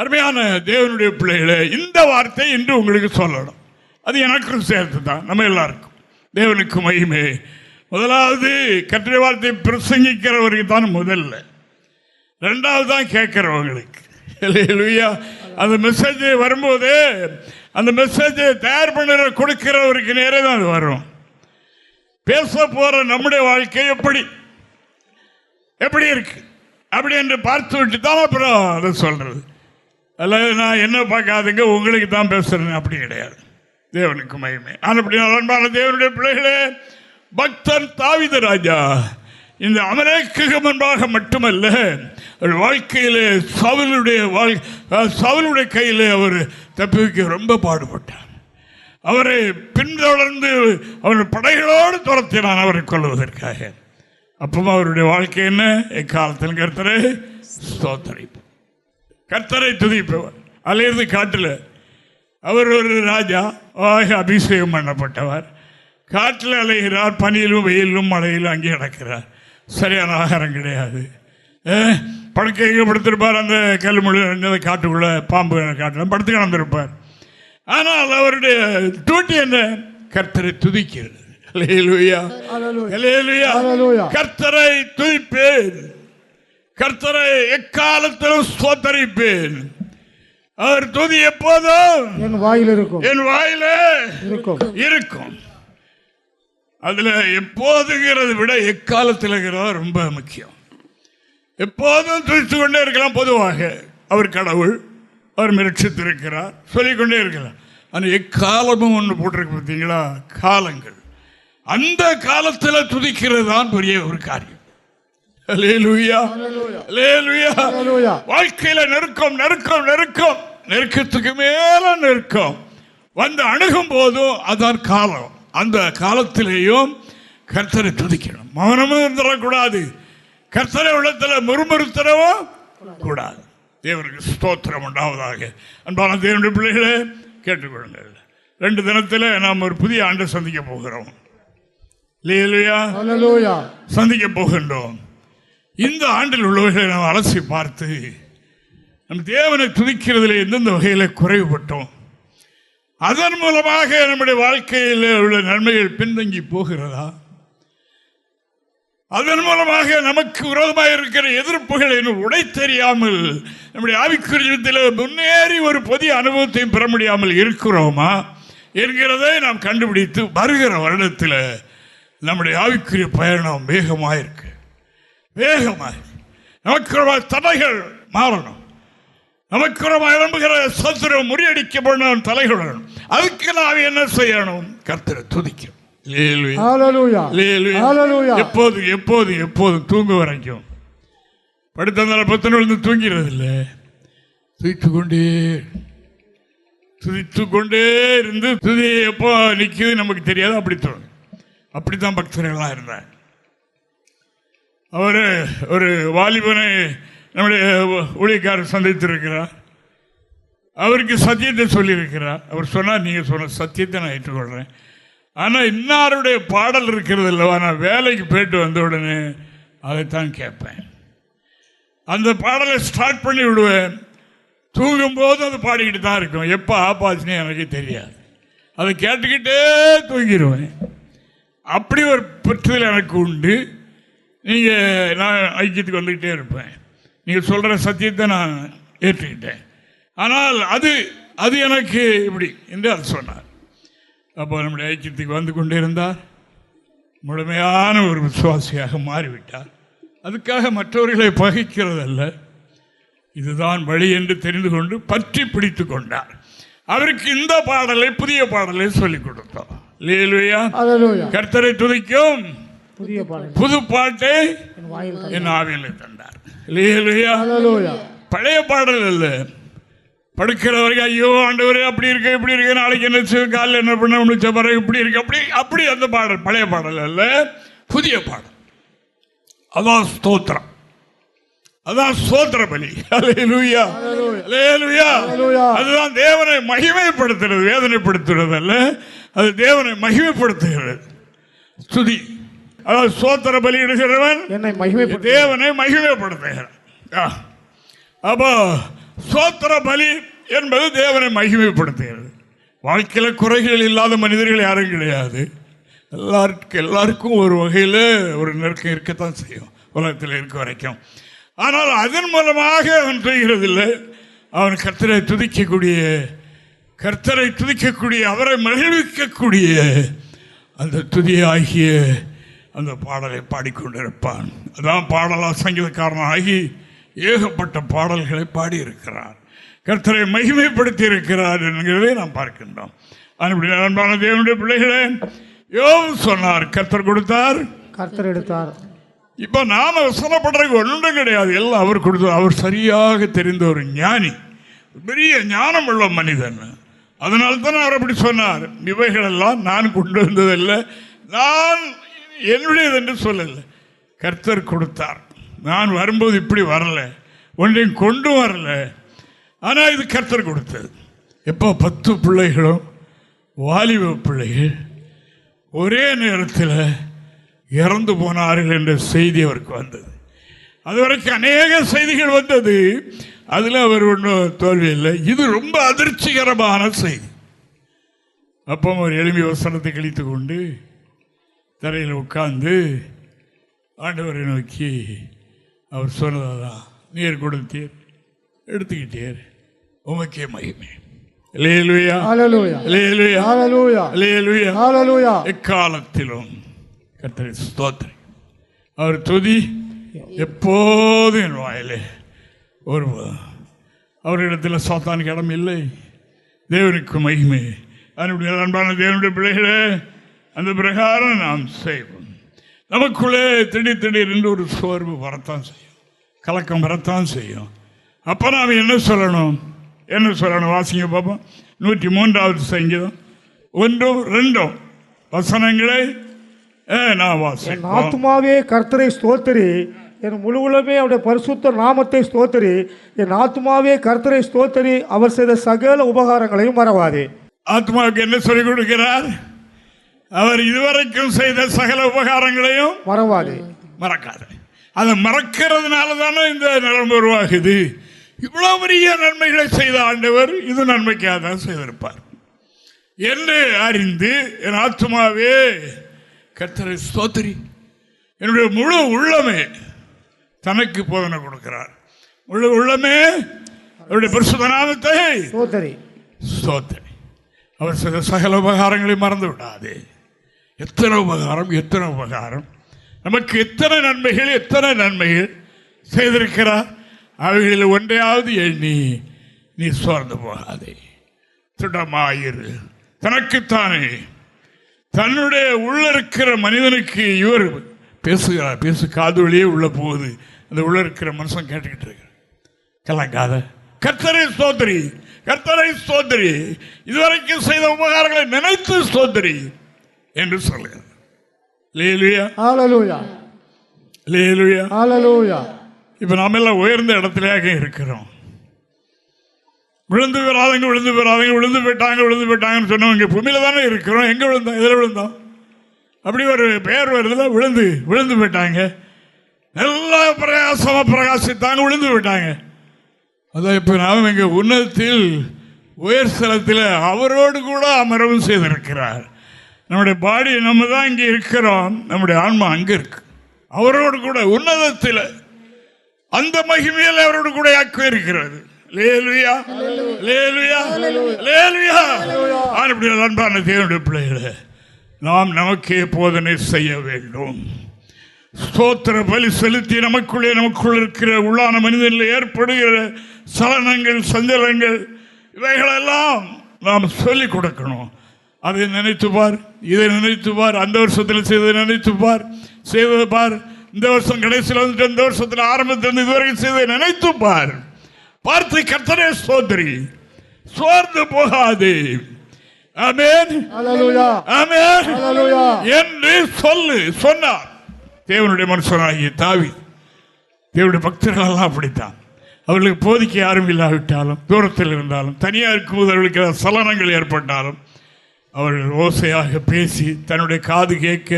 அருமையான தேவனுடைய பிள்ளைகளை, இந்த வார்த்தை இன்று உங்களுக்கு சொல்லணும். அது எனக்கும் சேர்த்து தான், நம்ம எல்லாருக்கும். தேவனுக்கு மகிமை. முதலாவது கர்த்தருடைய வார்த்தை பிரசங்கிக்கிறவருக்கு தான் முதல்ல, ரெண்டாவது தான் கேட்கிறவங்களுக்கு. அந்த மெசேஜ் வரும்போது அந்த மெசேஜை தயார் பண்ணுற கொடுக்கிறவருக்கு நேரே தான் அது வரும். பேச போற நம்முடைய வாழ்க்கை எப்படி இருக்கு அப்படி என்று பார்த்து விட்டு தான் அப்புறம் அதை சொல்றது. அல்லது நான் என்ன பார்க்காதுங்க உங்களுக்கு தான் பேசுறேன், அப்படி கிடையாது. தேவனுக்கு மகிமை. அன்பான தேவனுடைய பிள்ளைகளே, பக்தன் தாவீது ராஜா இந்த அமலேக்குக்கு முன்பாக மட்டுமல்ல, வாழ்க்கையிலே சவுலுடைய கையில் அவர் தப்பிக்க ரொம்ப பாடுபட்டார். அவரை பின்தொடர்ந்து அவர் படைகளோடு துரத்தினான் அவரை கொள்வதற்காக. அப்பவும் அவருடைய வாழ்க்கை என்ன? எக்காலத்தில் கர்த்தரை ஸ்தோத்தரிப்பார், கர்த்தரை துதிப்பவர். அல்லது காட்டில் அவர் ஒரு ராஜா, அபிஷேகம் பண்ணப்பட்டவர், காட்டில் அலைகிறார், பனியிலும் வெயிலும் மழையிலும் அங்கே நடக்கிறார். சரியான ஆகாரம் கிடையாது. படுக்கையை படுத்திருப்பார், அந்த கல்முழு காட்டுக்குள்ள பாம்பு காட்டில் படுத்து கிடந்திருப்பார். ஆனால் அவருடைய டியூட்டி என்ன? கர்த்தரை துதிக்கிறது. கர்த்தரை துதிப்பேன், கர்த்தரை எக்காலத்திலும் ஸ்தோத்தரிப்பேன். அவர் துதி எப்போதும் என் வாயில இருக்கும். அதுல எப்போதுங்கிறத விட எக்காலத்தில் ரொம்ப முக்கியம். எப்போதும் துதித்து கொண்டே இருக்கலாம். பொதுவாக அவர் கடவுள், அவர் மிரட்சித்திருக்கிறார், சொல்லிக்கொண்டே இருக்கலாம். ஆனால் எக்காலமும் ஒன்று போட்டிருக்கு பார்த்தீங்களா? காலங்கள். அந்த காலத்தில் துதிக்கிறது தான் பெரிய ஒரு காரியம். வாழ்க்கையில நெருக்கத்துக்கு மேல நெருக்கம் வந்து அணுகும் போதும் அதான் காலம். அந்த காலத்திலேயும் கர்த்தரை துதிக்கணும். மௌனமும் இருந்துடக்கூடாது, கர்த்தரை உள்ளத்தில் முறுமுறுத்தரவும் கூடாது. தேவனுக்கு ஸ்தோத்திரம் உண்டாவதாக. அன்பான தேவனுடைய பிள்ளைகளே, கேட்டுக்கொள்ளுங்கள். 2 தினத்தில் நாம் ஒரு புதிய ஆண்டை சந்திக்க போகிறோம். சந்திக்க போகின்றோம். இந்த ஆண்டில் உள்ளவர்களை நாம் அலசி பார்த்து நம் தேவனை துதிக்கிறதுல எந்தெந்த வகையில் குறைவுபட்டோம், அதன் மூலமாக நம்முடைய வாழ்க்கையில் உள்ள நன்மைகள் பின்தங்கி போகிறதா, அதன் மூலமாக நமக்கு விரோதமாக இருக்கிற எதிர்ப்புகளை உடை தெரியாமல் நம்முடைய ஆவிக்குரியத்தில் முன்னேறி ஒரு புதிய அனுபவத்தையும் பெற முடியாமல் இருக்கிறோமா என்கிறதை நாம் கண்டுபிடித்து வருகிற வருடத்தில் நம்முடைய ஆவிக்குரிய பயணம் வேகமாக இருக்கு. நமக்கு தடைகள் மாறணும், நமக்கு எழும்புகிற சத்துரம் முறியடிக்கப்படணும், தலைகள் வரணும். அதுக்கு நாம் என்ன செய்யணும்? கர்த்தரை துதிக்கணும். எப்போதும் தூங்க வரைக்கும் படுத்த 10 விழுந்து தூங்கிறது இல்லை, துதித்துக்கொண்டே இருந்து துதி எப்போ நிற்குது நமக்கு தெரியாது. அப்படி தோணும். அப்படித்தான் பக்தர்களாக இருந்தார். அவர் ஒரு வாலிபனை நம்முடைய ஊழியக்காரர் சந்தித்திருக்கிறார். அவருக்கு சத்தியத்தை சொல்லியிருக்கிறார். அவர் சொன்னார், நீங்கள் சொன்ன சத்தியத்தை நான் ஏற்றுக்கொள்கிறேன், ஆனால் இன்னாருடைய பாடல் இருக்கிறது இல்லவா, நான் வேலைக்கு போயிட்டு வந்த உடனே அதைத்தான் கேட்பேன். அந்த பாடலை ஸ்டார்ட் பண்ணி விடுவேன், தூங்கும்போது அது பாடிக்கிட்டு தான் இருக்கும். எப்போ ஆப்பாச்சுன்னு எனக்கு தெரியாது, அதை கேட்டுக்கிட்டே தூங்கிடுவேன். அப்படி ஒரு பற்றுதல் எனக்கு உண்டு. நான் ஐக்கியத்துக்கு வந்துக்கிட்டே இருப்பேன். நீங்கள் சொல்கிற சத்தியத்தை நான் ஏற்றுக்கிட்டேன், ஆனால் அது அது எனக்கு இப்படி என்று அது சொன்னார். அப்போ நம்முடைய ஐக்கியத்துக்கு வந்து கொண்டிருந்தார், முழுமையான ஒரு விசுவாசியாக மாறிவிட்டார். அதுக்காக மற்றவர்களை பகைக்கிறதல்ல, இதுதான் வழி என்று தெரிந்து கொண்டு பற்றி பிடித்து கொண்டார். அவருக்கு இந்த பாடலை, புதிய பாடலை சொல்லிக் கொடுத்தோம். அல்லேலூயா. கர்த்தரை துதிக்கும் புது பாட்டை என் ஆவியில் தந்தார். அல்லேலூயா. பழைய பாடல் அல்ல. படுக்கிற வரைக்கும் ஐயோ ஆண்டவரே அப்படி இருக்கு இப்படி இருக்கு, நாளைக்கு என்ன காலையில் என்ன பண்ண முடிச்ச பிறகு இப்படி இருக்கு அப்படி அப்படி அந்த பாடல் பழைய பாடல் அல்ல, புதிய பாடல். அதான் ஸ்தோத்திரம், அதான் ஸ்தோத்திர பலி. அல்லேலூயா. அல்லேலூயா. அதுதான் தேவனை மகிமைப்படுத்துறது, வேதனைப்படுத்துறது அல்ல, அது தேவனை மகிமைப்படுத்துகிறது. ஸ்துதி, அதாவது ஸ்தோத்திர பலி இடுகிறவன் தேவனை மகிமைப்படுத்துகிறான். அப்போ ஸ்தோத்திர பலி என்பது தேவனை மகிமைப்படுத்துகிறது. வாழ்க்கையில் குறைகள் இல்லாத மனிதர்கள் யாரும் கிடையாது. எல்லாருக்கும் ஒரு வகையில் ஒரு நெருக்கம் இருக்கத்தான் செய்யும் உலகத்தில் இருக்க வரைக்கும். ஆனால் அதன் மூலமாக அவன் செய்கிறதில்லை. அவன் கர்த்தரை துதிக்கக்கூடிய அவரை மகிழ்விக்கக்கூடிய அந்த துதியாகிய அந்த பாடலை பாடிக்கொண்டிருப்பான். அதான் பாடலால் சங்கீதக்காரனாகி ஏகப்பட்ட பாடல்களை பாடியிருக்கிறார், கர்த்தரை மகிமைப்படுத்தி இருக்கிறார் என்கிறதை நாம் பார்க்கின்றோம். அன்பான தேவனுடைய பிள்ளைகளே, யோபு சொன்னார், கர்த்தர் கொடுத்தார், கர்த்தர் எடுத்தார். இப்போ நாம் சொல்லப்படுறதுக்கு ஒன்றும் கிடையாது, எல்லாம் அவர் கொடுத்தார். அவர் சரியாக தெரிந்த ஒரு ஞானி, பெரிய ஞானம் உள்ள மனிதன். அதனால தான் அவர் அப்படி சொன்னார், இவைகளெல்லாம் நான் கொண்டு வந்ததில்லை, நான் என்னுடையது என்று சொல்லலை, கர்த்தர் கொடுத்தார். நான் வரும்போது இப்படி வரல, ஒன்றையும் கொண்டு வரல, ஆனால் இது கர்த்தர் கொடுத்தது. எப்போ 10 பிள்ளைகளும் வாலிப பிள்ளைகள் ஒரே நேரத்தில் இறந்து போனார்கள் என்ற செய்தி அவருக்கு வந்தது. அதுவரைக்கும் அநேக செய்திகள் வந்தது, அதில் அவர் ஒன்றும் தோல்வி இல்லை. இது ரொம்ப அதிர்ச்சிகரமான செய்தி. அப்போ அவர் எளிமை வசனத்தை கழித்து கொண்டு தரையில் உட்கார்ந்து ஆண்டவரை நோக்கி அவர் சொன்னதான், நீர் கொடுத்தீர், எடுத்துக்கிட்டீர், உமக்கே மகிமை. அல்லேலூயா. அல்லேலூயா. அல்லேலூயா. அல்லேலூயா. அல்லேலூயா. எக்காலத்திலும் கர்த்தரை ஸ்தோத்திரம். அவர் துதி எப்போதும் என் வாயிலே ஒரு அவரிடத்தில் சாத்தானுக்கு இடம் இல்லை. தேவனுக்கு மகிமை. அதனுடைய அன்பான தேவனுடைய பிள்ளைகளே, அந்த பிரகாரம் நாம் செய்வோம். நமக்குள்ளே திடீர் என்று ஒரு சோர்வு வரத்தான் செய்யும், கலக்கம் வரத்தான் செய்யும். அப்போ நாம் என்ன சொல்லணும்? வாசிங்க பார்ப்போம். 103வது சங்கீதம் 1-2 வசனங்களை நான் வாசிப்பேன். ஆத்துமாவே கர்த்தரை ஸ்தோத்திரி, என் முழு உலகமே அவருடைய பரிசுத்த நாமத்தை ஸ்தோத்திரி. என் ஆத்துமாவே கர்த்தரை ஸ்தோத்திரி, அவர் செய்த சகல உபகாரங்களையும் மறவாதே. ஆத்மாவுக்கு என்ன சொல்லிக் கொடுக்கிறார்? அவர் இதுவரைக்கும் செய்த சகல உபகாரங்களையும் மறக்காது. அதை மறக்கிறதுனால தானே இந்த நிலைமை உருவாகுது. இவ்வளவு பெரிய நன்மைகளை செய்த ஆண்டவர் இது நன்மைக்காக தான் செய்திருப்பார் என்று அறிந்து, என் ஆத்துமாவே கர்த்தரை ஸ்தோத்திரி, என்னுடைய முழு உள்ளமே தனக்கு போதனை கொடுக்கிறார். முழு உள்ளமே அவருடைய பரிசுத்த நாமத்தை ஸ்தோத்திரி. அவர் செய்த சகல உபகாரங்களை மறந்து விடாதே. எத்தனை உபகாரம் நமக்கு, எத்தனை நன்மைகள் செய்திருக்கிறார். அவைகளில் ஒன்றையாவது எண்ணி நீ சோர்ந்து போகாதே, திடமாயிரு. தனக்குத்தானே, தன்னுடைய உள்ள இருக்கிற மனிதனுக்கு இவர் பேசுகிறார். காது வழியே உள்ள போகுது, அந்த உள்ள இருக்கிற மனுஷன் கேட்டுக்கிட்டு இருக்கிற, கலங்காத, கர்த்தரை ஸ்தோத்திரி, கர்த்தரை ஸ்தோத்திரி, இதுவரைக்கும் செய்த உபகாரங்களை நினைத்து ஸ்தோத்திரி என்று சொல்லுகிறார். அல்லேலூயா. அல்லேலூயா. அல்லேலூயா. அல்லேலூயா. இப்போ நாம் எல்லாம் உயர்ந்த இடத்துலயாக இருக்கிறோம். விழுந்து போயிட்டாங்கன்னு சொன்னவங்க பூமியில தானே இருக்கிறோம். எங்கே விழுந்தோம்? எதில் விழுந்தோம்? அப்படி ஒரு பெயர் வருதுல, விழுந்து போயிட்டாங்க. நல்லா பிரகாசித்தாங்க, விழுந்து போயிட்டாங்க. அதான் இப்போ நாம் எங்க உன்னதத்தில் உயர் ஸ்தலத்தில் அவரோடு கூட அமரவும் செய்திருக்கிறார். நம்முடைய பாடி நம்ம தான் இங்கே இருக்கிறோம், நம்முடைய ஆன்மா அங்கே இருக்கு, அவரோடு கூட உன்னதத்தில் அந்த மகிமையில் அவரோடு கூட ஆக்கி இருக்கிறது. அன்பான தேவனுடைய பிள்ளைகளே, நாம் நமக்கே போதனை செய்ய வேண்டும். ஸ்தோத்திர பலி செலுத்தி நமக்குள் இருக்கிற உள்ளான மனிதனில் ஏற்படுகிற சலனங்கள், சஞ்சலங்கள், இவைகளெல்லாம் நாம் சொல்லிக் கொடுக்கணும். அதை நினைத்துப்பார், இதை நினைத்துப்பார், அந்த வருஷத்தில் செய்ததை நினைத்துப்பார், செய்ததை பார், இந்த வருஷம் கடைசியில் வந்துட்டு இந்த வருஷத்தில் ஆரம்பத்தில் இதுவரைக்கும் செய்ததை நினைத்துப்பார். பார்த்து கர்த்தரே ஸ்தோத்திரி, சோர்ந்து போகாது. ஆமென், ஹல்லேலூயா, ஆமென், ஹல்லேலூயா என்று சொன்னார் தேவனுடைய மனுஷனாகிய தாவீது. தேவனுடைய பக்தர்கள் எல்லாம் அப்படித்தான். அவர்களுக்கு போதிக்க யாரும் இல்லாவிட்டாலும், தூரத்தில் இருந்தாலும், தனியாக இருக்கும்போது அவர்களுக்கு சலனங்கள் ஏற்பட்டாலும் அவர்கள் ஓசையாக பேசி, தன்னுடைய காது கேட்க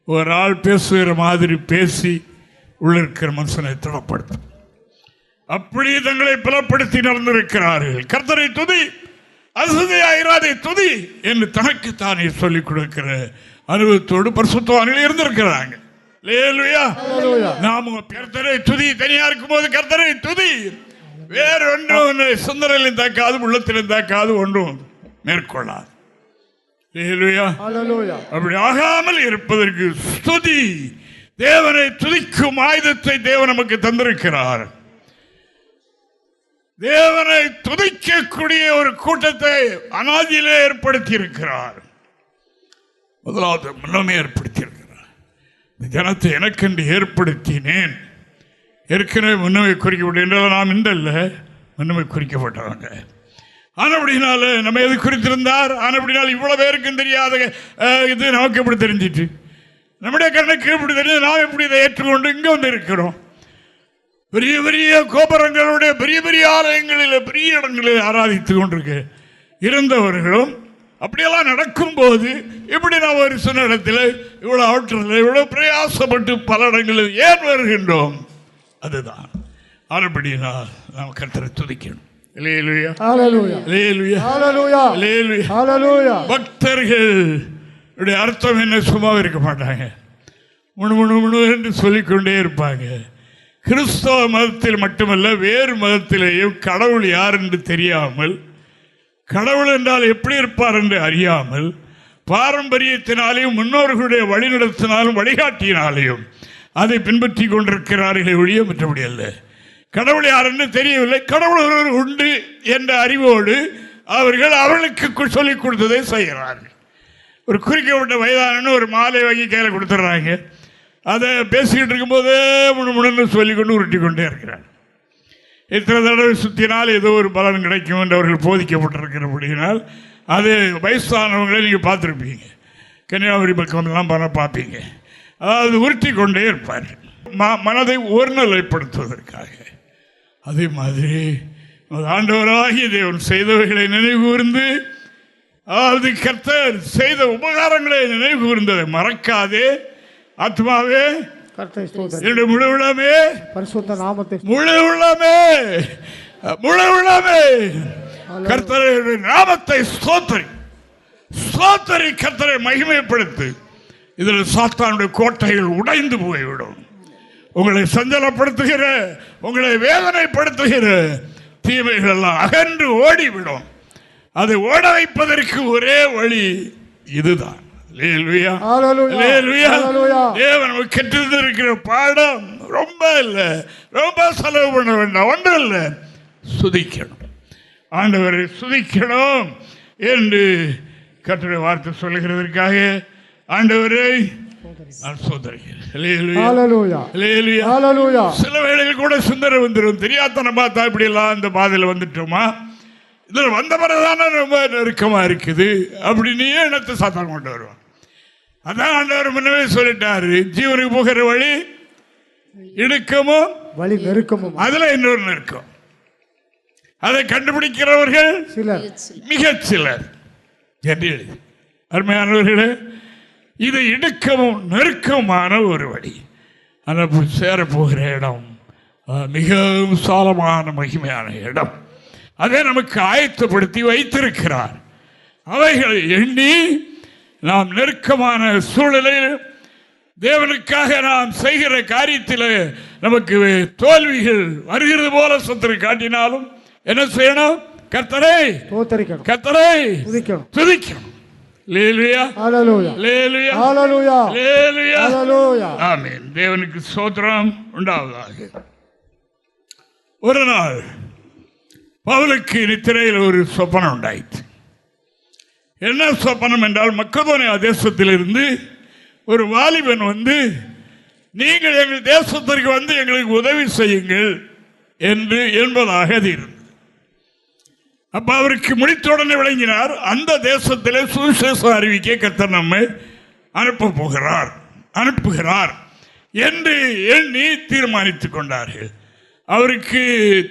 ஒரு ஆள் பேசுகிற மாதிரி பேசி உள்ள இருக்கிற மனுஷனை திடப்படுத்தும். அப்படி தங்களை பலப்படுத்தி நடந்திருக்கிறார்கள். கர்த்தரை துதி, அசுதையாயிராதை துதி என்று தனக்கு தானே சொல்லிக் கொடுக்கிற அனுபவத்தோடு பரிசுத்தவான்கள் இருந்திருக்கிறாங்க. நாம கர்த்தரை துதி, தனியா இருக்கும் போது கர்த்தரை துதி, வேற ஒன்றும் சிந்தனையிலும் தாக்காது, உள்ளத்திலும் தாக்காது, ஒன்றும் மேற்கொள்ளாது. அப்படி ஆகாமல் இருப்பதற்கு ஸ்துதி, தேவனை துதிக்கும் ஆயுதத்தை தேவன் நமக்கு தந்திருக்கிறார். தேவனை துதிக்கக்கூடிய ஒரு கூட்டத்தை அநாதியிலே ஏற்படுத்தி இருக்கிறார். முதலாவது முன்னமே ஏற்படுத்தி இருக்கிறார். இந்த ஜனத்தை எனக்கென்று ஏற்படுத்தினேன். ஏற்கனவே முன்னமே குறிக்கப்பட்ட என்றால் நாம் இன்றல்ல, முன்னமே குறிக்கப்பட்டவங்க. ஆனப்படினால நம்ம எது குறித்திருந்தார், ஆனப்படினால் இவ்வளவு பேருக்கும் தெரியாத இது நமக்கு எப்படி தெரிஞ்சிட்டு, நம்முடைய கண்ணுக்கு எப்படி தெரிஞ்சது, நாம் எப்படி இதை ஏற்றுக்கொண்டு இங்கே வந்து இருக்கிறோம். பெரிய பெரிய கோபுரங்களுடைய பெரிய பெரிய ஆலயங்களில், பெரிய இடங்களில் ஆராதித்து கொண்டிருக்க இருந்தவர்களும் அப்படியெல்லாம் நடக்கும்போது இப்படி நாம் ஒரு சின்ன இடத்துல இவ்வளோ ஆற்றல், இவ்வளோ பிரயாசப்பட்டு பல இடங்களில் ஏன் வருகின்றோம்? அதுதான் ஆனபடினா நாம் கர்த்தரை துதிக்கணும். பக்தர்கள் அர்த்தம் என்ன, சும்மா இருக்க மாட்டாங்க, முணு என்று சொல்லிக்கொண்டே இருப்பாங்க. கிறிஸ்தவ மதத்தில் மட்டுமல்ல, வேறு மதத்திலேயும் கடவுள் யார் என்று தெரியாமல், கடவுள் என்றால் எப்படி இருப்பார் என்று அறியாமல், பாரம்பரியத்தினாலேயும் முன்னோர்களுடைய வழிநடத்தினாலும் வழிகாட்டினாலேயும் அதை பின்பற்றி கொண்டிருக்கிறார்களே ஒழிய மற்றபடி அல்ல. கடவுள் யார் என்று தெரியவில்லை, கடவுள் ஒருவர் உண்டு என்ற அறிவோடு அவர்களுக்கு சொல்லிக் கொடுத்ததை செய்கிறார்கள். ஒரு குறிக்கப்பட்ட வயதான ஒரு மாலை வாங்கி கையில் கொடுத்துட்றாங்க. அதை பேசிக்கிட்டு இருக்கும்போதே முணுமுணுன்னு சொல்லிக்கொண்டு உருட்டி கொண்டே இருக்கிறார். இத்தனை தடவை சுற்றினால் ஏதோ ஒரு பலன் கிடைக்கும் என்று அவர்கள் போதிக்கப்பட்டிருக்கிறபடியினால் அது வயசானவங்களே நீங்கள் பார்த்துருப்பீங்க, கன்னியாகுமரி பக்கம்லாம் பார்ப்பீங்க. அதாவது உருட்டி கொண்டே இருப்பார் மனதை ஒருநிலைப்படுத்துவதற்காக. அதே மாதிரி ஆண்டவராகிய தேவன் செய்தவைகளை நினைவு கூர்ந்து, அதாவது கர்த்தர் செய்த உபகாரங்களை நினைவு கூர்ந்ததை மறக்காதே. ஆத்மாவே என்னுடைய முழு உள்ளமே பரிசுத்த நாமத்தை, முழு உள்ளமே கர்த்தருடைய நாமத்தை ஸ்தோத்திரி, கர்த்தரை மகிமைப்படுத்து. இதில் சாத்தானுடைய கோட்டைகள் உடைந்து போய்விடும். உங்களை சஞ்சலப்படுத்துகிற, உங்களை வேதனைப்படுத்துகிற தீமைகள் எல்லாம் அகன்று ஓடிவிடும். அதை ஓட வைப்பதற்கு ஒரே வழி இதுதான். தேவன் கற்றிருக்கிற பாடம் ரொம்ப இல்லை, ரொம்ப செலவு பண்ண வேண்டாம், ஒன்றும் இல்லை, சுதிக்கணும், ஆண்டவரை சுதிக்கணும் என்று கர்த்தருடைய வார்த்தை சொல்லுகிறதற்காக ஆண்டவரை நான் சோதரிக்கிறேன். சில வேளைகள் கூட சிந்தனை வந்துடும், தெரியாதன பார்த்தா இப்படி எல்லாம் இந்த பாதையில் வந்துட்டோமா, இதில் வந்த பிறகுதானே ரொம்ப நெருக்கமாக இருக்குது அப்படின்னு எண்ணத்தை சாத்தான் கொண்டு வருவான். அதான் ஆண்டவர் முன்னவே சொல்லிட்டாரு, ஜீவனுக்கு போகிற வழி இடுக்கமும் வழி நெருக்கமும், அதுல இன்னொரு நெருக்கம். அதை கண்டுபிடிக்கிறவர்கள் சிலர், மிக சிலர் என்று எழுதி. அருமையானவர்களே, இது இடுக்கமும் நெருக்கமான ஒரு வழி. ஆனால் சேரப்போகிற இடம் மிகவும் விசாலமான மகிமையான இடம். அதை நமக்கு ஆயத்தப்படுத்தி வைத்திருக்கிறார். அவைகளை எண்ணி நாம் நெருக்கமான சூழலில் தேவனுக்காக நாம் செய்கிற காரியத்தில் நமக்கு தோல்விகள் வருகிறது போல சத்துரு காட்டினாலும் என்ன செய்யணும்? கர்த்தரை துதிக்கணும். ஆமென். தேவனுக்கு ஸ்தோத்திரம் உண்டாவதாக. ஒரு நாள் பவுலுக்கு நித்திரையில் ஒரு சொப்பனம் உண்டாயிற்று. என்ன சொப்பனம் என்றால், மக்கதோனியா தேசத்திலிருந்து ஒரு வாலிபன் வந்து, நீங்கள் எங்கள் தேசத்திற்கு வந்து எங்களுக்கு உதவி செய்யுங்கள் என்பதாக அது இருந்தது. அப்ப அவருக்கு முடித்தவுடனே விளங்கினார், அந்த தேசத்திலே சுவிசேஷம் அறிவிக்க கர்த்தர் நம்மை அனுப்புகிறார் என்று எண்ணி தீர்மானித்துக் கொண்டார்கள். அவருக்கு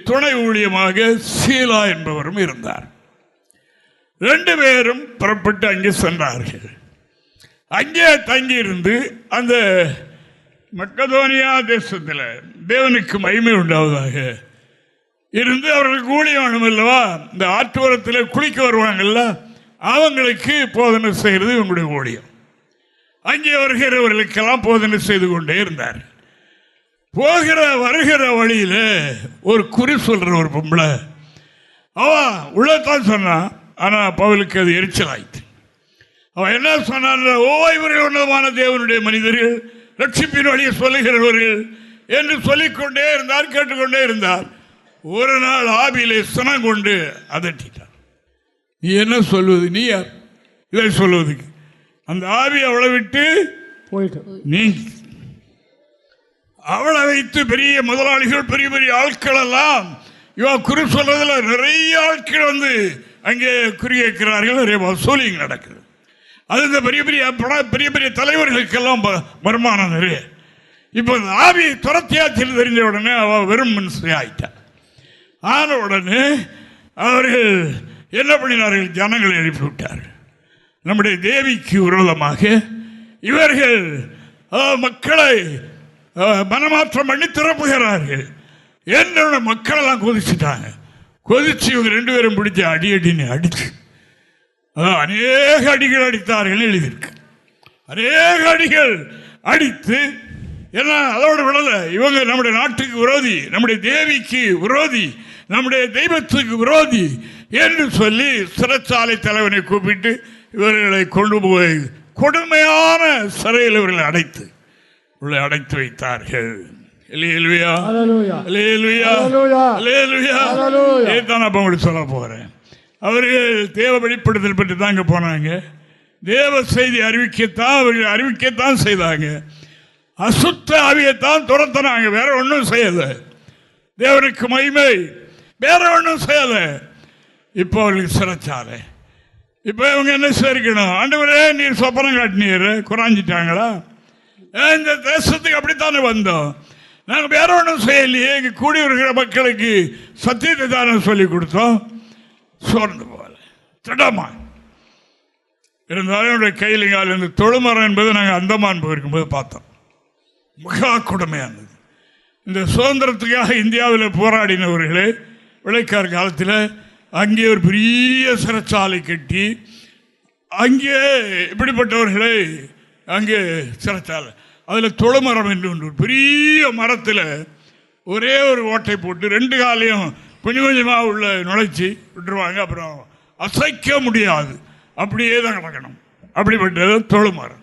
துணை ஊழியமாக சீலா என்பவரும் இருந்தார். 2 பேரும் புறப்பட்டு அங்கே சென்றார்கள். அங்கே தங்கியிருந்து அந்த மக்கதோனியா தேசத்தில் தேவனுக்கு மகிமை உண்டாவதாக இருந்து அவர்களுக்கு ஊழியம் வேணுமல்லவா, இந்த ஆற்றோரத்தில் குளிக்க வருவாங்கல்ல, அவங்களுக்கு போதனை செய்கிறது இவங்களுடைய ஊழியம். அங்கே வருகிறவர்களுக்கெல்லாம் போதனை செய்து கொண்டே இருந்தார். போகிற வருகிற வழியில் ஒரு குறி சொல்ற ஒரு பொம்பளை உள்ளத்தான் சொன்னான். ஆனால் பவுலுக்கு அது எரிச்சல் ஆயிடுச்சு. அவன் என்ன சொன்னான்? இவர்கள் உன்னதமான தேவனுடைய மனிதர்கள், ரட்சிப்பின் வழியை சொல்லுகிறவர்கள் என்று சொல்லிக்கொண்டே இருந்தார், கேட்டுக்கொண்டே இருந்தார். ஒரு நாள் ஆவியிலே சினம் கொண்டு அதட்டிட்டார். நீ என்ன சொல்வது? நீ யார் இதை சொல்வதுக்கு? அந்த ஆவி அவளை விட்டு நீ அவளை வைத்து பெரிய முதலாளிகள், பெரிய பெரிய ஆட்கள் எல்லாம் இவன் குறி சொல்றதுல நிறைய ஆட்கள் வந்து அங்கே குறி கேட்கிறார்கள். நிறைய வசூலிங் நடக்குது. அது இந்த பெரிய பெரிய தலைவர்களுக்கெல்லாம் வருமானம் நிறைய. இப்போ ஆவி துரத்தியாச்சில் தெரிஞ்ச உடனே அவள் வெறும் மனுஷன் ஆயிட்டான். ஆன உடனே அவர்கள் என்ன பண்ணினார்கள்? ஜனங்களை எழுப்பிவிட்டார்கள். நம்முடைய தேவிக்கு விரோதமாக இவர்கள் மக்களை மனமாற்றம் பண்ணி திறப்புகிறார்கள் என்னோட மக்களெல்லாம் கொதிச்சுட்டாங்க. கொதிச்சு இவங்க 2 பேரும் பிடிச்சி அடின்னு அடிச்சு அநேக அடிகள் அடித்தார்கள் எழுதியிருக்கு. அநேக அடிகள் அடித்து ஏன்னா அதோடு விடலை, இவங்க நம்முடைய நாட்டுக்கு விரோதி, நம்முடைய தேவிக்கு விரோதி, நம்முடைய தெய்வத்துக்கு விரோதி என்று சொல்லி சிறைச்சாலை தலைவனை கூப்பிட்டு இவர்களை கொண்டு போய் கொடுமையான சிறையில் இவர்களை அடைத்து வைத்தார்கள். சொல்ல போறேன். அவர்கள் தேவ வெளிப்படுத்தல் பற்றி தான் அங்கே போனாங்க. தேவ செய்தி அறிவிக்கத்தான் செய்தாங்க. அசுத்த ஆவியைத்தான் துரத்தினாங்க, வேற ஒன்றும் செய்யல. தேவனுக்கு மகிமை, வேற ஒன்றும் செய்யல. இப்போ அவர்களுக்கு சிறைச்சாலை. இப்போ இவங்க என்ன சேர்க்கணும்? ஆண்டவரே நீர் சொப்பனம் காட்டினீர், குறைஞ்சிட்டாங்களா? இந்த தேசத்துக்கு அப்படித்தானே வந்தோம், நாங்கள் வேற ஒன்றும் செய்யலையே, இங்கே கூடி வருகிற மக்களுக்கு சத்தியத்தை தானே சொல்லி கொடுத்தோம். சோர்ந்து போகல, திடமா இருந்தாலும் என்னுடைய கையிலிங்கால் இந்த தொழுமரம் என்பது நாங்கள் அந்தமான் போயிருக்கும்போது பார்த்தோம். மிக கொடுமையானது. இந்த சுதந்திரத்துக்காக இந்தியாவில் போராடினவர்களே விளைக்கார் காலத்தில் அங்கே ஒரு பெரிய சிறைச்சாலை கட்டி அங்கே இப்படிப்பட்டவர்களே அங்கே சிறைச்சாலை, அதில் தொழுமரம் என்று ஒன்று, பெரிய மரத்தில் ஒரே ஒரு ஓட்டை போட்டு 2 காலையும் கொஞ்சம் கொஞ்சமாக உள்ள நுழைச்சி விட்டுருவாங்க. அப்புறம் அசைக்க முடியாது, அப்படியே தான் கிடக்கணும். அப்படிப்பட்டது தொழுமரம்.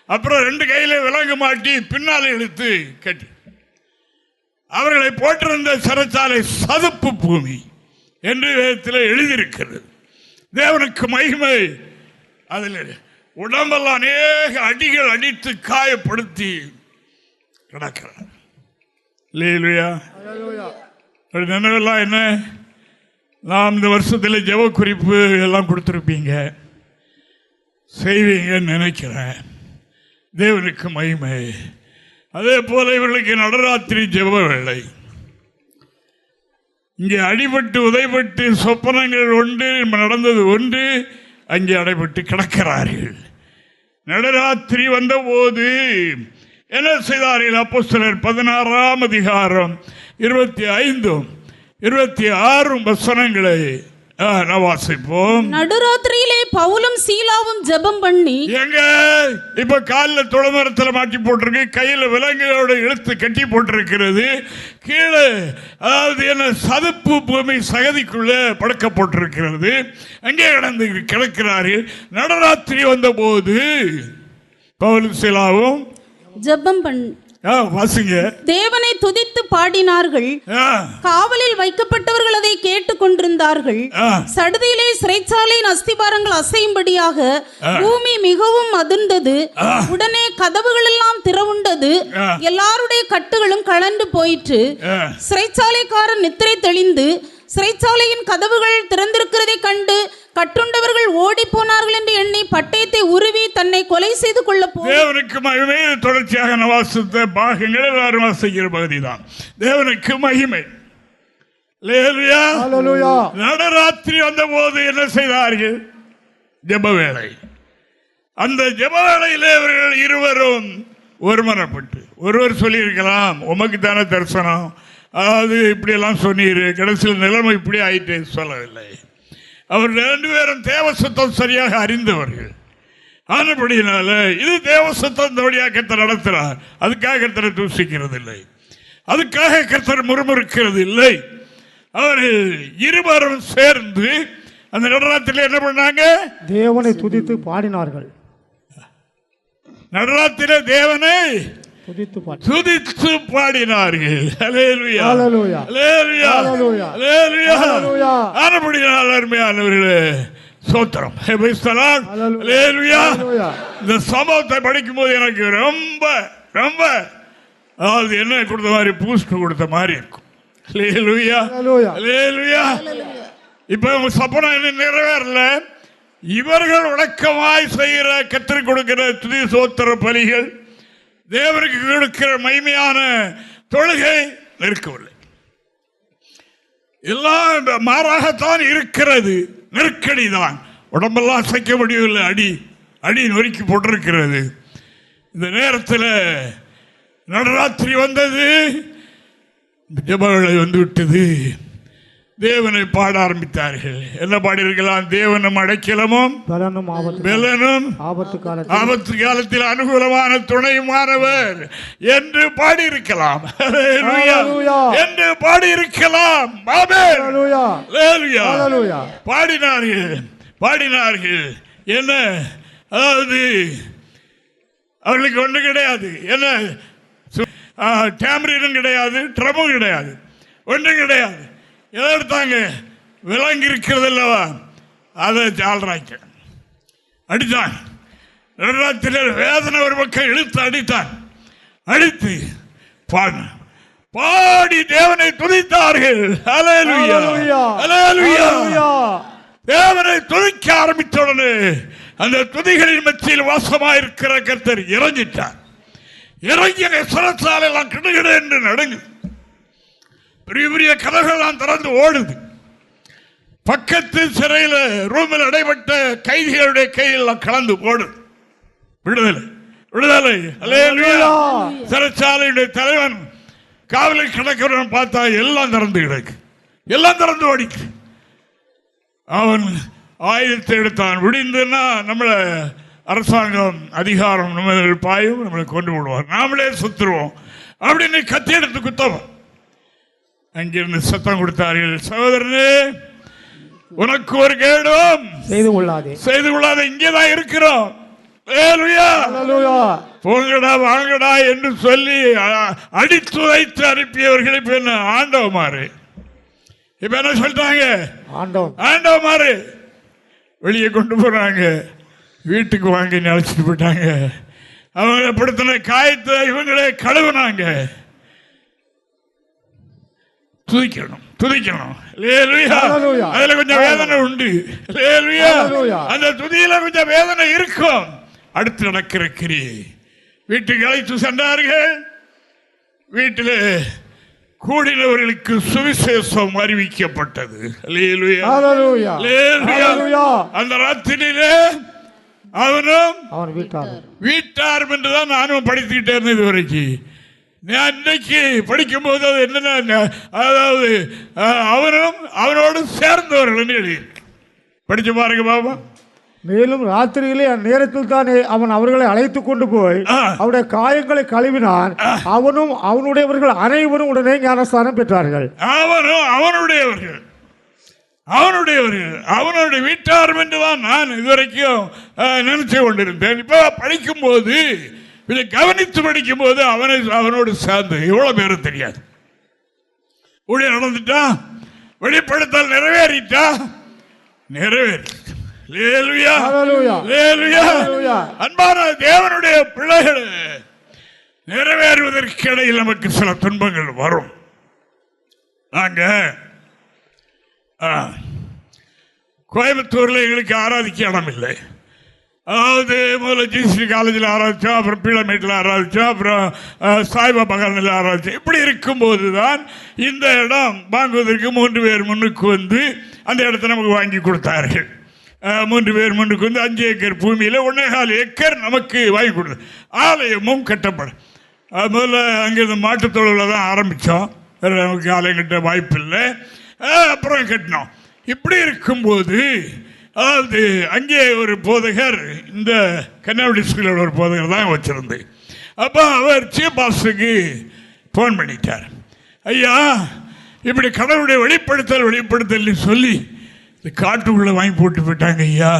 அப்புறம் 2 கையில் விலங்கு மாட்டி பின்னால் இழுத்து கட்டி அவர்களை போட்டிருந்த சிறைச்சாலை சதுப்பு பூமி என்று வேதத்தில் எழுதியிருக்கிறது. தேவனுக்கு மகிமை. அதில் உடம்பெல்லாம் அநேக அடிகள் அடித்து காயப்படுத்தி கிடக்கிறார். நினைவெல்லாம் என்ன? நாம் இந்த வருஷத்தில் ஜெப குறிப்பு எல்லாம் கொடுத்துருப்பீங்க, செய்வீங்கன்னு நினைக்கிறேன். தேவனுக்கு மகிமை. அதே போல இவர்களுக்கு நடராத்திரி ஜெப வேளை. இங்கே அடிபட்டு உதைப்பட்டு சொப்பனங்கள் ஒன்று நடந்தது ஒன்று, அங்கே அடைபட்டு கிடக்கிறார்கள். நடராத்திரி வந்த போது என்ன செய்தார்கள்? அப்போஸ்தலர் 16ஆம் அதிகாரம் 25-26 வசனங்களை வாசிப்போம். நடுராத்திரியிலே பவுலும் சீலாவும் ஜெபம் பண்ணி, எங்க இப்ப காலில் துளமரத்துல மாட்டி போட்டிருக்கு, கையில விலங்குகளோட இழுத்து கட்டி போட்டிருக்கிறது, கீழே அதாவது என்ன சதுப்பு பூமி சகதிக்குள்ள படுக்க போட்டிருக்கிறது, அங்கே கிடந்து கிடக்கிறார்கள். நடராத்திரி வந்த போது பவுலும் சீலாவும் ஜெபம் பண்ணி வாசிங்க, தேவனை துதித்து பாடினார்கள். காவலில் வைக்கப்பட்டவர்கள் அதை கேட்டுக் கொண்டிருந்தார்கள். சடுதியிலே சிறைச்சாலையின் அஸ்திபாரங்கள் அசையும்படியாக பூமி மிகவும் அதிர்ந்தது. உடனே கதவுகள் எல்லாம் திறவுண்டது, எல்லாருடைய கட்டுகளும் கலண்டு போயிற்று. சிறைச்சாலைக்காரன் நித்திரை தெளிந்து சிறைச்சாலையின் கதவுகள் திறந்திருக்கிறதை கண்டு கட்டுண்டவர்கள் ஓடி போனார்கள் என்று எண்ணி பட்டயத்தை உருவி தன்னை கொலை செய்து கொள்ள தேவனுக்கு மகிமை. தொடர்ச்சியாக வாசித்த பாகங்கள் எல்லாரும் வாசிக்கிற பகுதிதான். தேவனுக்கு மகிமை. நடராத்திரி வந்த போது என்ன செய்தார்கள்? ஜெப வேளை. அந்த ஜெப வேளையிலே அவர்கள் இருவரும் ஒருமனப்பட்டு, ஒருவர் சொல்லியிருக்கலாம், உமக்கு தானே தரிசனம், அதாவது இப்படியெல்லாம் சொன்னீர், கடைசியில் நிலைமை இப்படி ஆயிட்டு சொல்லவில்லை. அவர் ரெண்டு பேரும் தேவசத்தம் சரியாக அறிந்தவர்கள். ஆனபடியினால இது தேவசத்தம், இந்த வழியாக கர்த்தர் நடத்துகிறார். அதுக்காக கர்த்தரை தூசிக்கிறது இல்லை, அதுக்காக கர்த்தர் முறுமுறுக்கிறது இல்லை. அவர்கள் இருவரும் சேர்ந்து அந்த நடராத்திரியில் என்ன பண்ணாங்க? தேவனை துதித்து பாடினார்கள். நடராத்திரியில தேவனை துதித்து பாடினார்கள். அருமையானவர்களே, சோத்திரம். இந்த சம்பவத்தை படிக்கும் போது எனக்கு ரொம்ப ரொம்ப அதாவது என்ன கொடுத்த மாதிரி, பூஸ்ட் கொடுத்த மாதிரி இருக்கும். இப்ப சப்பனா என்ன நிறைவேறல. இவர்கள் வழக்கமாய் செய்கிற கற்றுக் கொடுக்கிற துதி சோத்திர பலிகள், தேவனுக்கு கொடுக்கிற மகிமையான தொழுகை நிற்கவில்லை. எல்லாம் மாறாகத்தான் இருக்கிறது. நெருக்கடி தான், உடம்பெல்லாம் அசைக்க முடியவில்லை. அடி நொறுக்கி போட்டிருக்கிறது. இந்த நேரத்தில் நடராத்திரி வந்தது, ஜெபவேளை வந்து விட்டது. தேவனை பாட ஆரம்பித்தார்கள். என்ன பாடியிருக்கலாம்? தேவனும் அடைக்கலமும் பலனும் ஆபத்து காலத்தில் அனுகூலமான துணையுமானவர் என்று பாடியிருக்கலாம், என்று பாடியிருக்கலாம். பாடினார்கள். என்ன அதாவது அவர்களுக்கு ஒன்று கிடையாது. என்ன டேமரினும் கிடையாது, ட்ரமும் கிடையாது, ஒன்றும் கிடையாது. எதை எடுத்தாங்க? விலங்கு இருக்கிறது அல்லவா, அதை ஜால்ராய்க்க அடித்தான். நடராத்திரியில் வேதனை ஒரு பக்கம் இழுத்து அடித்து பாடி தேவனை துதித்தார்கள். தேவனை துதிக்க ஆரம்பித்த உடனே அந்த துதிகளின் மத்தியில் வாசமாயிருக்கிற கர்த்தர் இறங்கிட்டார். இறங்கிய சிறைச்சாலை எல்லாம் கிடுகிடு என்று நடுங்கு. பெரிய பெரிய கதவுகள் திறந்து ஓடுது. பக்கத்து சிறையில் ரூமில் அடைபட்ட கைதிகளுடைய கையில் கலந்து போடுது. விடுதலை. சிறைச்சாலையுடைய தலைவன் காவலில் கிடக்கிறவன் பார்த்தா எல்லாம் திறந்து கிடக்கு, எல்லாம் திறந்து ஓடிக்கு. அவன் ஆயுதத்தை எடுத்தான். விடிந்துன்னா நம்மளை அரசாங்கம் அதிகாரம் நம்ம பாயும், நம்மளை கொண்டு விடுவார், நாமளே சுத்துருவோம் அப்படின்னு கத்தி எடுத்து குத்தவன். அங்கிருந்து சத்தம் கொடுத்தார்கள், சகோதரனே உனக்கு ஒரு கேடும் செய்து கொள்ளாத, இங்கேதான் இருக்கிறோம், போங்கடா வாங்கடா என்று சொல்லி அடித்து வைத்து அனுப்பியவர்கள் இப்ப என்ன ஆண்டவமாறு, இப்ப என்ன சொல்லிட்டாங்க? ஆண்டவமாறு வெளியே கொண்டு போறாங்க, வீட்டுக்கு வாங்கி அழைச்சிட்டு போயிட்டாங்க. அவங்க படுத்தின காயத்தை இவங்களே கழுவுனாங்க. துதிக்கணும். அதுல கொஞ்சம் வேதனை உண்டு. அந்த துதியில கொஞ்சம் வேதனை இருக்கும். அடுத்து நடக்கிற கிரியை வீட்டுக்கு அழைத்து சென்றார்கள். வீட்டில் கூடினவர்களுக்கு சுவிசேஷம் அறிவிக்கப்பட்டது. அந்த ராத்திரியிலே அவனும் வீட்டாரும் என்றுதான் நானும் படித்துக்கிட்டே இருந்தேன் இது வரைக்கும். அன்னைக்கு படிக்கும் போது அது என்னன்னா, அதாவது அவனும் அவனோடு சேர்ந்தவர்கள் எழுதி படிச்சு பாருங்க பாபா. மேலும் ராத்திரியிலே அந்நேரத்தில் தான் அவன் அவர்களை அழைத்து கொண்டு போய் அவருடைய காயங்களை கழுவினான். அவனும் அவனுடையவர்கள் அனைவரும் உடனே ஞானஸ்தானம் பெற்றார்கள். அவனுடைய வீட்டார் என்றுதான் நான் இதுவரைக்கும் நினைச்சு கொண்டிருந்தேன். இப்போ படிக்கும் போது இதை கவனித்து படிக்கும் போது அவனோடு சேர்ந்து எவ்வளவு பேரும் தெரியாது. ஊழிய நடந்துட்டா, வெளிப்படுத்தல் நிறைவேறிட்டா, அன்பான தேவனுடைய பிள்ளைகள், நிறைவேறுவதற்கு இடையில் நமக்கு சில துன்பங்கள் வரும். நாங்க கோயம்புத்தூர்ல எங்களுக்கு ஆராதிக்க இடம் இல்லை. அதாவது முதல்ல ஜிசி காலேஜில் ஆராதிச்சோம், அப்புறம் பீளமேட்டில் ஆராதிச்சோம், அப்புறம் சாய்பாபா காலனில் ஆராதிச்சோம். இப்படி இருக்கும்போது தான் இந்த இடம் வாங்குவதற்கு 3 பேர் முன்னுக்கு வந்து அந்த இடத்த நமக்கு வாங்கி கொடுத்தார்கள். 3 பேர் முன்னுக்கு வந்து 5 ஏக்கர் பூமியில் 1.25 ஏக்கர் நமக்கு வாங்கி கொடுத்தது. ஆலயமும் கட்டப்படும். முதல்ல அங்கிருந்து மாட்டுத் தொழிலில் தான் ஆரம்பித்தோம். நமக்கு ஆலயம் கட்ட வாய்ப்பு இல்லை. அப்புறம் கட்டினோம். இப்படி இருக்கும்போது அதாவது அங்கே ஒரு போதகர், இந்த கன்னியாகுமரி ஸ்கூலில் ஒரு போதகர் தான் வச்சிருந்து. அப்போ அவர் சீஃப் பாஸ்டருக்கு ஃபோன் பண்ணிட்டார். ஐயா, இப்படி கடவுளுடைய வெளிப்படுத்தல் சொல்லி இந்த காட்டுக்குள்ளே வாங்கி போட்டு போயிட்டாங்க ஐயா.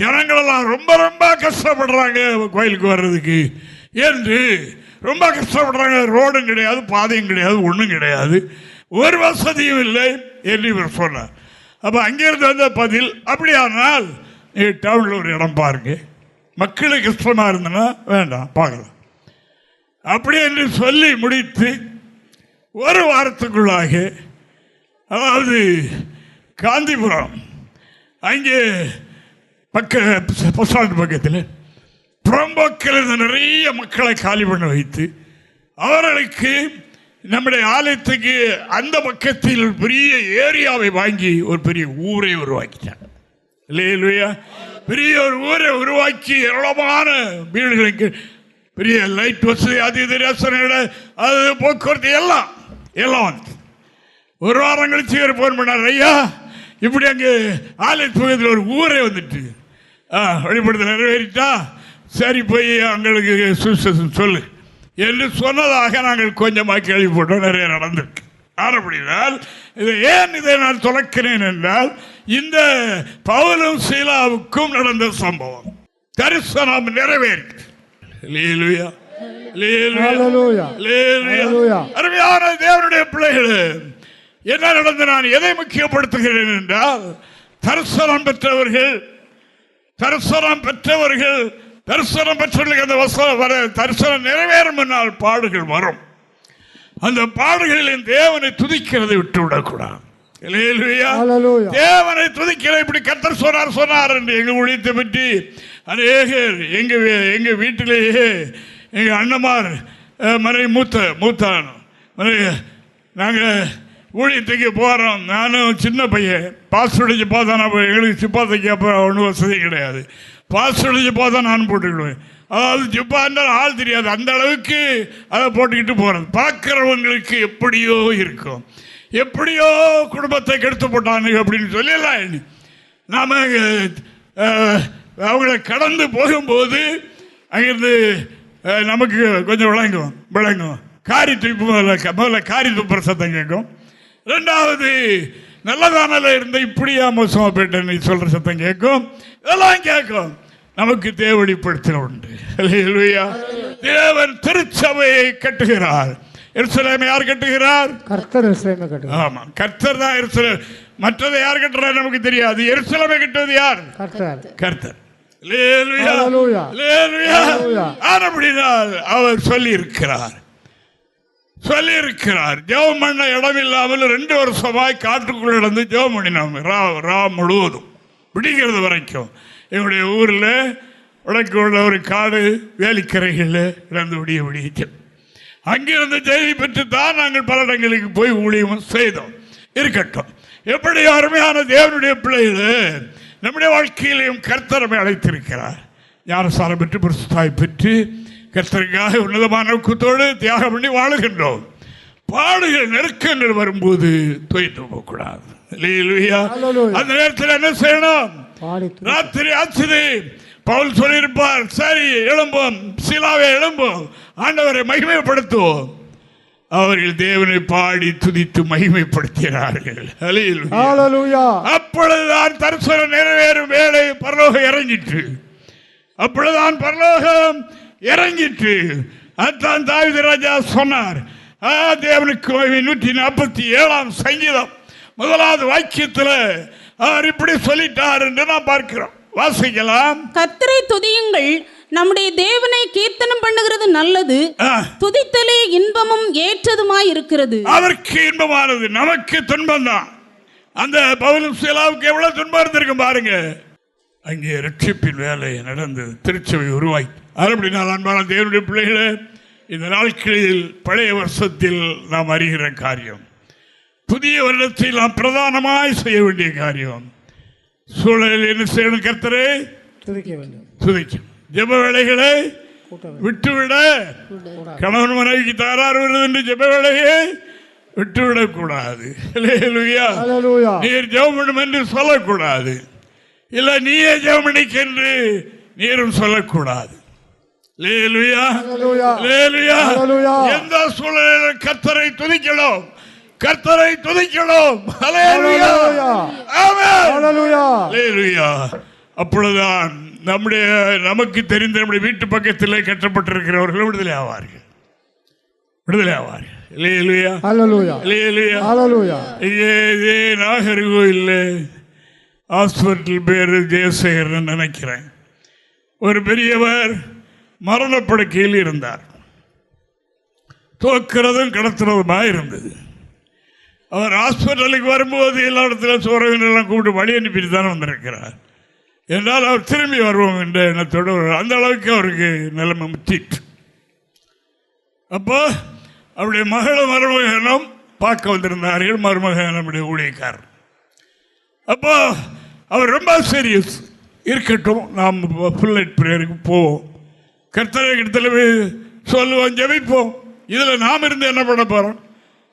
ஜனங்களெல்லாம் ரொம்ப ரொம்ப கஷ்டப்படுறாங்க கோயிலுக்கு வர்றதுக்கு என்று ரொம்ப கஷ்டப்படுறாங்க. ரோடும் கிடையாது, பாதையும் கிடையாது, ஒன்றும் கிடையாது, ஒரு வசதியும் இல்லை என்று இவர் சொன்னார். அப்போ அங்கேருந்து வந்த பதில், அப்படியானால் டவுனில் ஒரு இடம் பாருங்க, மக்களுக்கு கஷ்டமாக இருந்ததுன்னா வேண்டாம் பார்க்கலாம் அப்படி என்று சொல்லி முடித்து ஒரு வாரத்துக்குள்ளாக, அதாவது காந்திபுரம் அங்கே பஸ் ஸ்டாண்ட் பக்கத்தில் புறம்போக்கில் இருந்த நிறைய மக்களை காலி பண்ண வைத்து அவர்களுக்கு நம்முடைய ஆலயத்துக்கு அந்த பக்கத்தில் பெரிய ஏரியாவை வாங்கி ஒரு பெரிய ஊரை உருவாக்கிட்டாங்க. இல்லையா? பெரிய ஒரு ஊரை உருவாக்கி ஏராளமான வீடுகளுக்கு பெரிய லைட் வசதி, அது இது ரேஷன், அது போக்குவரத்து எல்லாம் வந்து ஒரு வாரம் கழிச்சு ஒரு போன் பண்ணார். ஐயா, இப்படி அங்கே ஆலயத்து பக்கத்தில் ஒரு ஊரே வந்துட்டு வெளிப்படுத்தல் நிறைவேறிட்டா, சரி போய் அவங்களுக்கு சுவிசேஷம் சொல்லு என்று சொன்னதாக நாங்கள் கொஞ்சமாக கேள்விப்பட்டோம். நிறைய நடந்திருக்கு. அப்படினால் இதை நான் தொலைக்கிறேன் என்றால், இந்த பவுலும் சீலாவுக்கும் நடந்த சம்பவம் தரிசனம் நிறைவேறி. அருமையான தேவனுடைய பிள்ளைகள், என்ன நடந்து நான் எதை முக்கியப்படுத்துகிறேன் என்றால், தரிசனம் பெற்றவர்கள் தரிசனம் பெற்றவர்களுக்கு அந்த வசனம் வர, தரிசனம் நிறைவேறும் முன்னால் பாடுகள் வரும். அந்த பாடுகளில் தேவனை துதிக்கிறதை விட்டு விடக்கூடாது. தேவனை துதிக்கிற, இப்படி கர்த்தர் சொன்னார் என்று எங்கள் ஊழியத்தை பற்றி அநேகர் எங்க வீட்டிலேயே எங்க அண்ணமார் மனை மூத்தான் நாங்கள் ஊழியத்துக்கு போகிறோம். நானும் சின்ன பையன், பாஸ்டடிச்சு பார்த்தா எங்களுக்கு சிப்பாத்தைக்கு அப்புறம் ஒன்றும் வசதி கிடையாது. பாஸ்டடிச்சு பார்த்தா நான் போட்டுக்கிடுவேன். அதாவது ஜிப்பா இருந்தால் ஆள் தெரியாது, அந்த அளவுக்கு அதை போட்டுக்கிட்டு போகிறது. பார்க்குறவங்களுக்கு எப்படியோ இருக்கும், எப்படியோ குடும்பத்தை கெடுத்து போட்டானுங்க அப்படின்னு சொல்லலாம். நாம் அவங்கள கடந்து போகும்போது அங்கிருந்து நமக்கு கொஞ்சம் விளங்கும். காரி துப்பு முதல்ல காரி துப்புற சத்தம் கேட்கும். ரெண்டாவது, நல்லதானல இருந்த இப்படியா மோசமாக போயிட்டேன்னு சொல்கிற சத்தம் கேட்கும். இதெல்லாம் கேட்கும். நமக்கு தேவடிப்படுத்தல் உண்டு. தேவன் திருச்சபையை கட்டுகிறார். எருசலேமை யார் கட்டுகிறார்? கர்த்தர் எருசலேமை கட்டுகிறார். ஆமா, கர்த்தர் தான் எருசலேம். மற்றதை யார் கட்டுறாரு நமக்கு தெரியாது. எருசலேமை கட்டுவது யார்? கர்த்தர். அவர் சொல்லி இருக்கிறார். ஜெபம் பண்ண இடம் இல்லாமல் 2 வருஷமாய் காட்டுக்குள்ள நடந்து ஜெபம் பண்ணினோம். முழுவதும் விடிகிறது வரைக்கும் எங்களுடைய ஊரில் வடக்கு உள்ள ஒரு காடு வேலிக்கரைகளில் இறந்து விடிய அங்கிருந்து செய்தி பெற்று தான் நாங்கள் பல இடங்களுக்கு போய் ஊழியமும் செய்தோம். இருக்கட்டும். எப்படி அருமையான தேவனுடைய பிள்ளைகள், நம்முடைய வாழ்க்கையிலையும் கர்த்தரை அழைத்திருக்கிறார். ஞானஸ்நானம் பெற்று பரிசுத்தாய் பெற்று கர்த்தருக்காக உன்னதமான நோக்கத்தோடு தியாகம் பண்ணி வாழுகின்றோம். பாடுகள் நெருக்கங்கள் வரும்போது தொய்த்து போகக்கூடாது. அந்த நேரத்தில் என்ன செய்யணும்? ராத்திரி ஆச்சுது. பவுல் சொல்லியிருப்பார், சரி எழும்போம், சீலாவை எழும்போம், ஆண்டவரை மகிமைப்படுத்துவோம். அவர்கள் தேவனை பாடி துதித்து மகிமைப்படுத்தினார்கள். அப்பொழுதுதான் தரிசனம் நிறைவேறும் வேளை பரலோகம் இறங்கிற்று. அப்பொழுதுதான் பரலோகம் இறங்கிற்று. அதான் தாவீது ராஜா சொன்னார், தேவனுக்கு 147 சங்கீதம் 1வது வாக்கியத்தில் அவர் இப்படி சொல்லிட்டார் என்று நாம் பார்க்கிறோம். வாசிக்கலாம். கர்த்தரை துதியுங்கள், நம்முடைய தேவனை கீர்த்தனம் பண்ணுகிறது நல்லது, துதித்தலே இன்பமும் ஏற்றதுமாய் இருக்கிறது. அவருக்கு இன்பமானது, நமக்கு துன்பம் தான். அந்த பவுலும் சீலாவுக்கு எவ்வளவு துன்பம் இருந்திருக்கும் பாருங்க. அங்கே ரட்சிப்பின் வேலை நடந்தது, திருச்சபை உருவாக்கி. அப்படினால் அன்பான தேவனுடைய பிள்ளைகளே, இந்த நாட்களில் பழைய வருஷத்தில் நாம் அறிகிற காரியம், புதிய வருடத்தில் நாம் பிரதானமாய் செய்ய வேண்டிய காரியம், சூழலில் என்ன செய்யணும்? கர்த்தரை துதிக்க வேண்டும். துதிக்கும் ஜெப வேளைகளை விட்டுவிட, கணவன் மனைவிக்கு தகராறு வருது என்று ஜெப வேளையை விட்டுவிடக் கூடாது. நீர் ஜெபம் பண்ணும் என்று சொல்லக்கூடாது, இல்ல நீயே ஜெபம் பண்ணிக்கென்று நீரும் சொல்லக்கூடாது. எந்த சூழலில் கர்த்தரை துதிக்கணும், கர்த்தரை துதிக்கணும். அப்பொழுதுதான் நமக்கு தெரிந்த நம்முடைய வீட்டு பக்கத்தில் கட்டப்பட்டிருக்கிறவர்கள் விடுதலை ஆவார்கள், விடுதலை ஆவார்கள். நாகர்கோயில் ஹாஸ்பிட்டல் பேரு ஜெயசேகர் நினைக்கிறேன். ஒரு பெரியவர் மரணப்படுக்கையில் இருந்தார், தோக்கிறதும் கடத்துறதுமா இருந்தது. அவர் ஹாஸ்பிட்டலுக்கு வரும்போது எல்லா இடத்துல சோழர்களெல்லாம் கூப்பிட்டு வழி அனுப்பிட்டு தானே வந்திருக்கிறார். என்றால் அவர் திரும்பி வருவோம் என்ற எண்ணத்தோடு அந்த அளவுக்கு அவருக்கு நிலைமை முத்திட்டு. அப்போ அவருடைய மகளும் மருமகனும் பார்க்க வந்திருந்தார்கள். மருமகன் நம்முடைய ஊழியக்காரர். அப்போ அவர் ரொம்ப சீரியஸ், இருக்கட்டும் நாம் ஃபுல் நைட் ப்ரேயருக்கு போவோம், கர்த்தரை இடத்துல சொல்லுவோம், ஜெபிப்போம். இதில் நாம் இருந்து என்ன பண்ண போகிறோம்,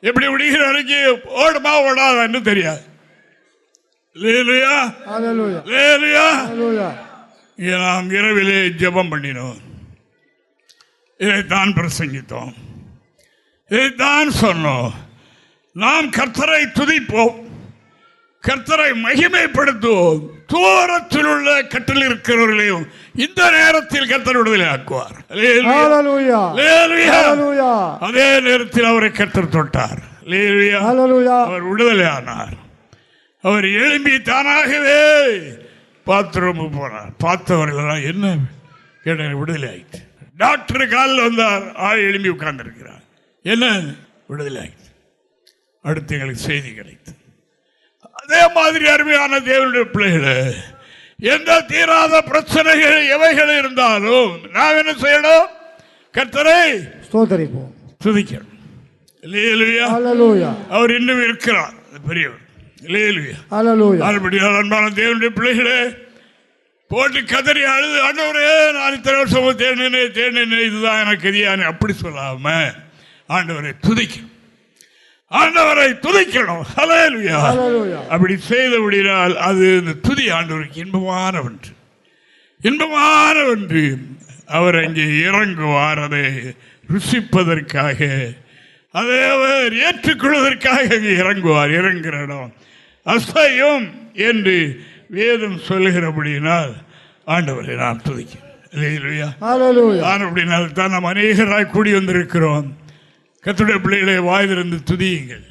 எப்படி விடுகிற அன்னைக்கு ஓடுமா ஓடாதான்னு தெரியாது. நாம் இரவிலே ஜெபம் பண்ணினோம், இதைத்தான் பிரசங்கித்தோம், இதைத்தான் சொன்னோம். நாம் கர்த்தரை துதிப்போம், கர்த்தரை மகிமைப்படுத்துவோம். தூரத்தில் உள்ள கட்டில் இருக்கிறவர்களையும் இந்த நேரத்தில் கர்த்தர் விடுதலை ஆக்குவார். அதே நேரத்தில் அவரை கர்த்தர் தொட்டார், அவர் விடுதலை ஆனார். அவர் எழும்பி தானாகவே பாத்ரூம் போனார். பார்த்தவர்கள் என்ன கேட்ட, விடுதலை ஆயிடுச்சு. டாக்டர் காலில் வந்தார், ஆள் எழும்பி உட்கார்ந்து இருக்கிறார், என்ன விடுதலை ஆயிடுச்சு. அடுத்து எங்களுக்கு செய்தி கிடைத்தது. அதே மாதிரி அருமையான தேவனுடைய பிள்ளைகளே, எந்த தீராத பிரச்சனைகள் எவைகள் இருந்தாலும் நாம் என்ன செய்யணும்? கர்த்தரை ஸ்தோத்திரிப்போம், துதிக்கணும். அவர் இன்னும் இருக்கிறார், பெரியவர். அன்பான தேவனுடைய பிள்ளைகளே, போட்டு கதறி அழுது, ஆண்டவரே நான் இத்தனை வருஷம் தேடினேன், இதுதான் எனக்கு எதியான அப்படி சொல்லாம ஆண்டவரை துதிக்கணும், ஆண்டவரை துதிக்கணும். ஹல்லேலூயா. அப்படி செய்தபடினால் அது இந்த துதி ஆண்டவருக்கு இன்பமான ஒன்று, இன்பமான ஒன்று. அவர் அங்கே இறங்குவார், அதை ருசிப்பதற்காக, அதை அவர் ஏற்றுக்கொள்வதற்காக அங்கே இறங்குவார். இறங்குற இடம் அசையும் என்று வேதம் சொல்லுகிறபடியினால் ஆண்டவரை நாம் துதிக்கிறோம். அப்படினால் தான் நாம் அநேகராய் கூடி வந்திருக்கிறோம். கர்த்தருடைய பிள்ளைகளை வாய் திறந்து துதியுங்கள்,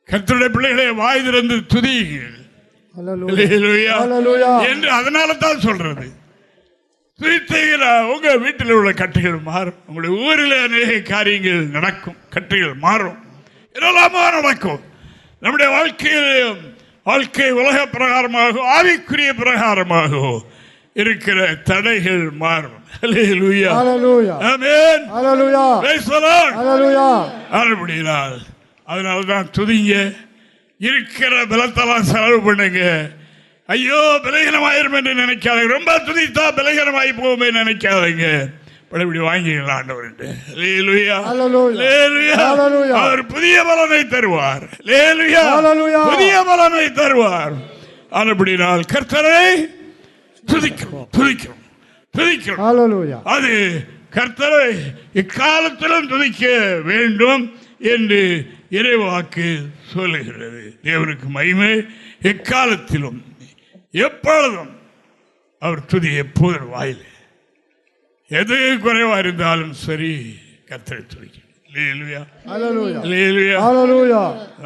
கர்த்தருடைய பிள்ளைகளை வாய் திறந்து துதியுங்கள் என்று அதனால தான் சொல்றது. துதித்தீங்களா உங்க வீட்டில் உள்ள கட்டுகள் மாறும், உங்களுடைய ஊரில் அநேக காரியங்கள் நடக்கும், கட்டுகள் மாறும், என்னெல்லாமோ நடக்கும். நம்முடைய வாழ்க்கை உலக பிரகாரமாக ஆவிக்குரிய பிரகாரமாக இருக்கிற தடைகள் மாறும். அதனால்தான் துதிங்க, இருக்கிற பலத்தெல்லாம் செலவு பண்ணுங்க. ஐயோ பலகீனமாயிரும் என்று நினைக்காதீங்க, ரொம்ப துதித்தா பலகீனமாயி போகுமே நினைக்காதீங்க. இப்படி வாங்கிக்கலாம் ஆண்டவர், அவர் புதிய பலனை தருவார், புதிய பலனை தருவார். அப்படினால் கர்த்தரை துதிக்கிறோம் துதிக்கிறோம் துதிக்கிறோம். ஹல்லேலூயா. அது கர்த்தரை எக்காலத்திலும் துதிக்க வேண்டும் என்று இறைவாக்கு சொல்லுகிறது. தேவனுக்கு மகிமை. எக்காலத்திலும் எப்பொழுதும் அவர் துதி எப்போதும் வாயில். எது குறைவா இருந்தாலும் சரி கர்த்தரை துதிக்கணும்.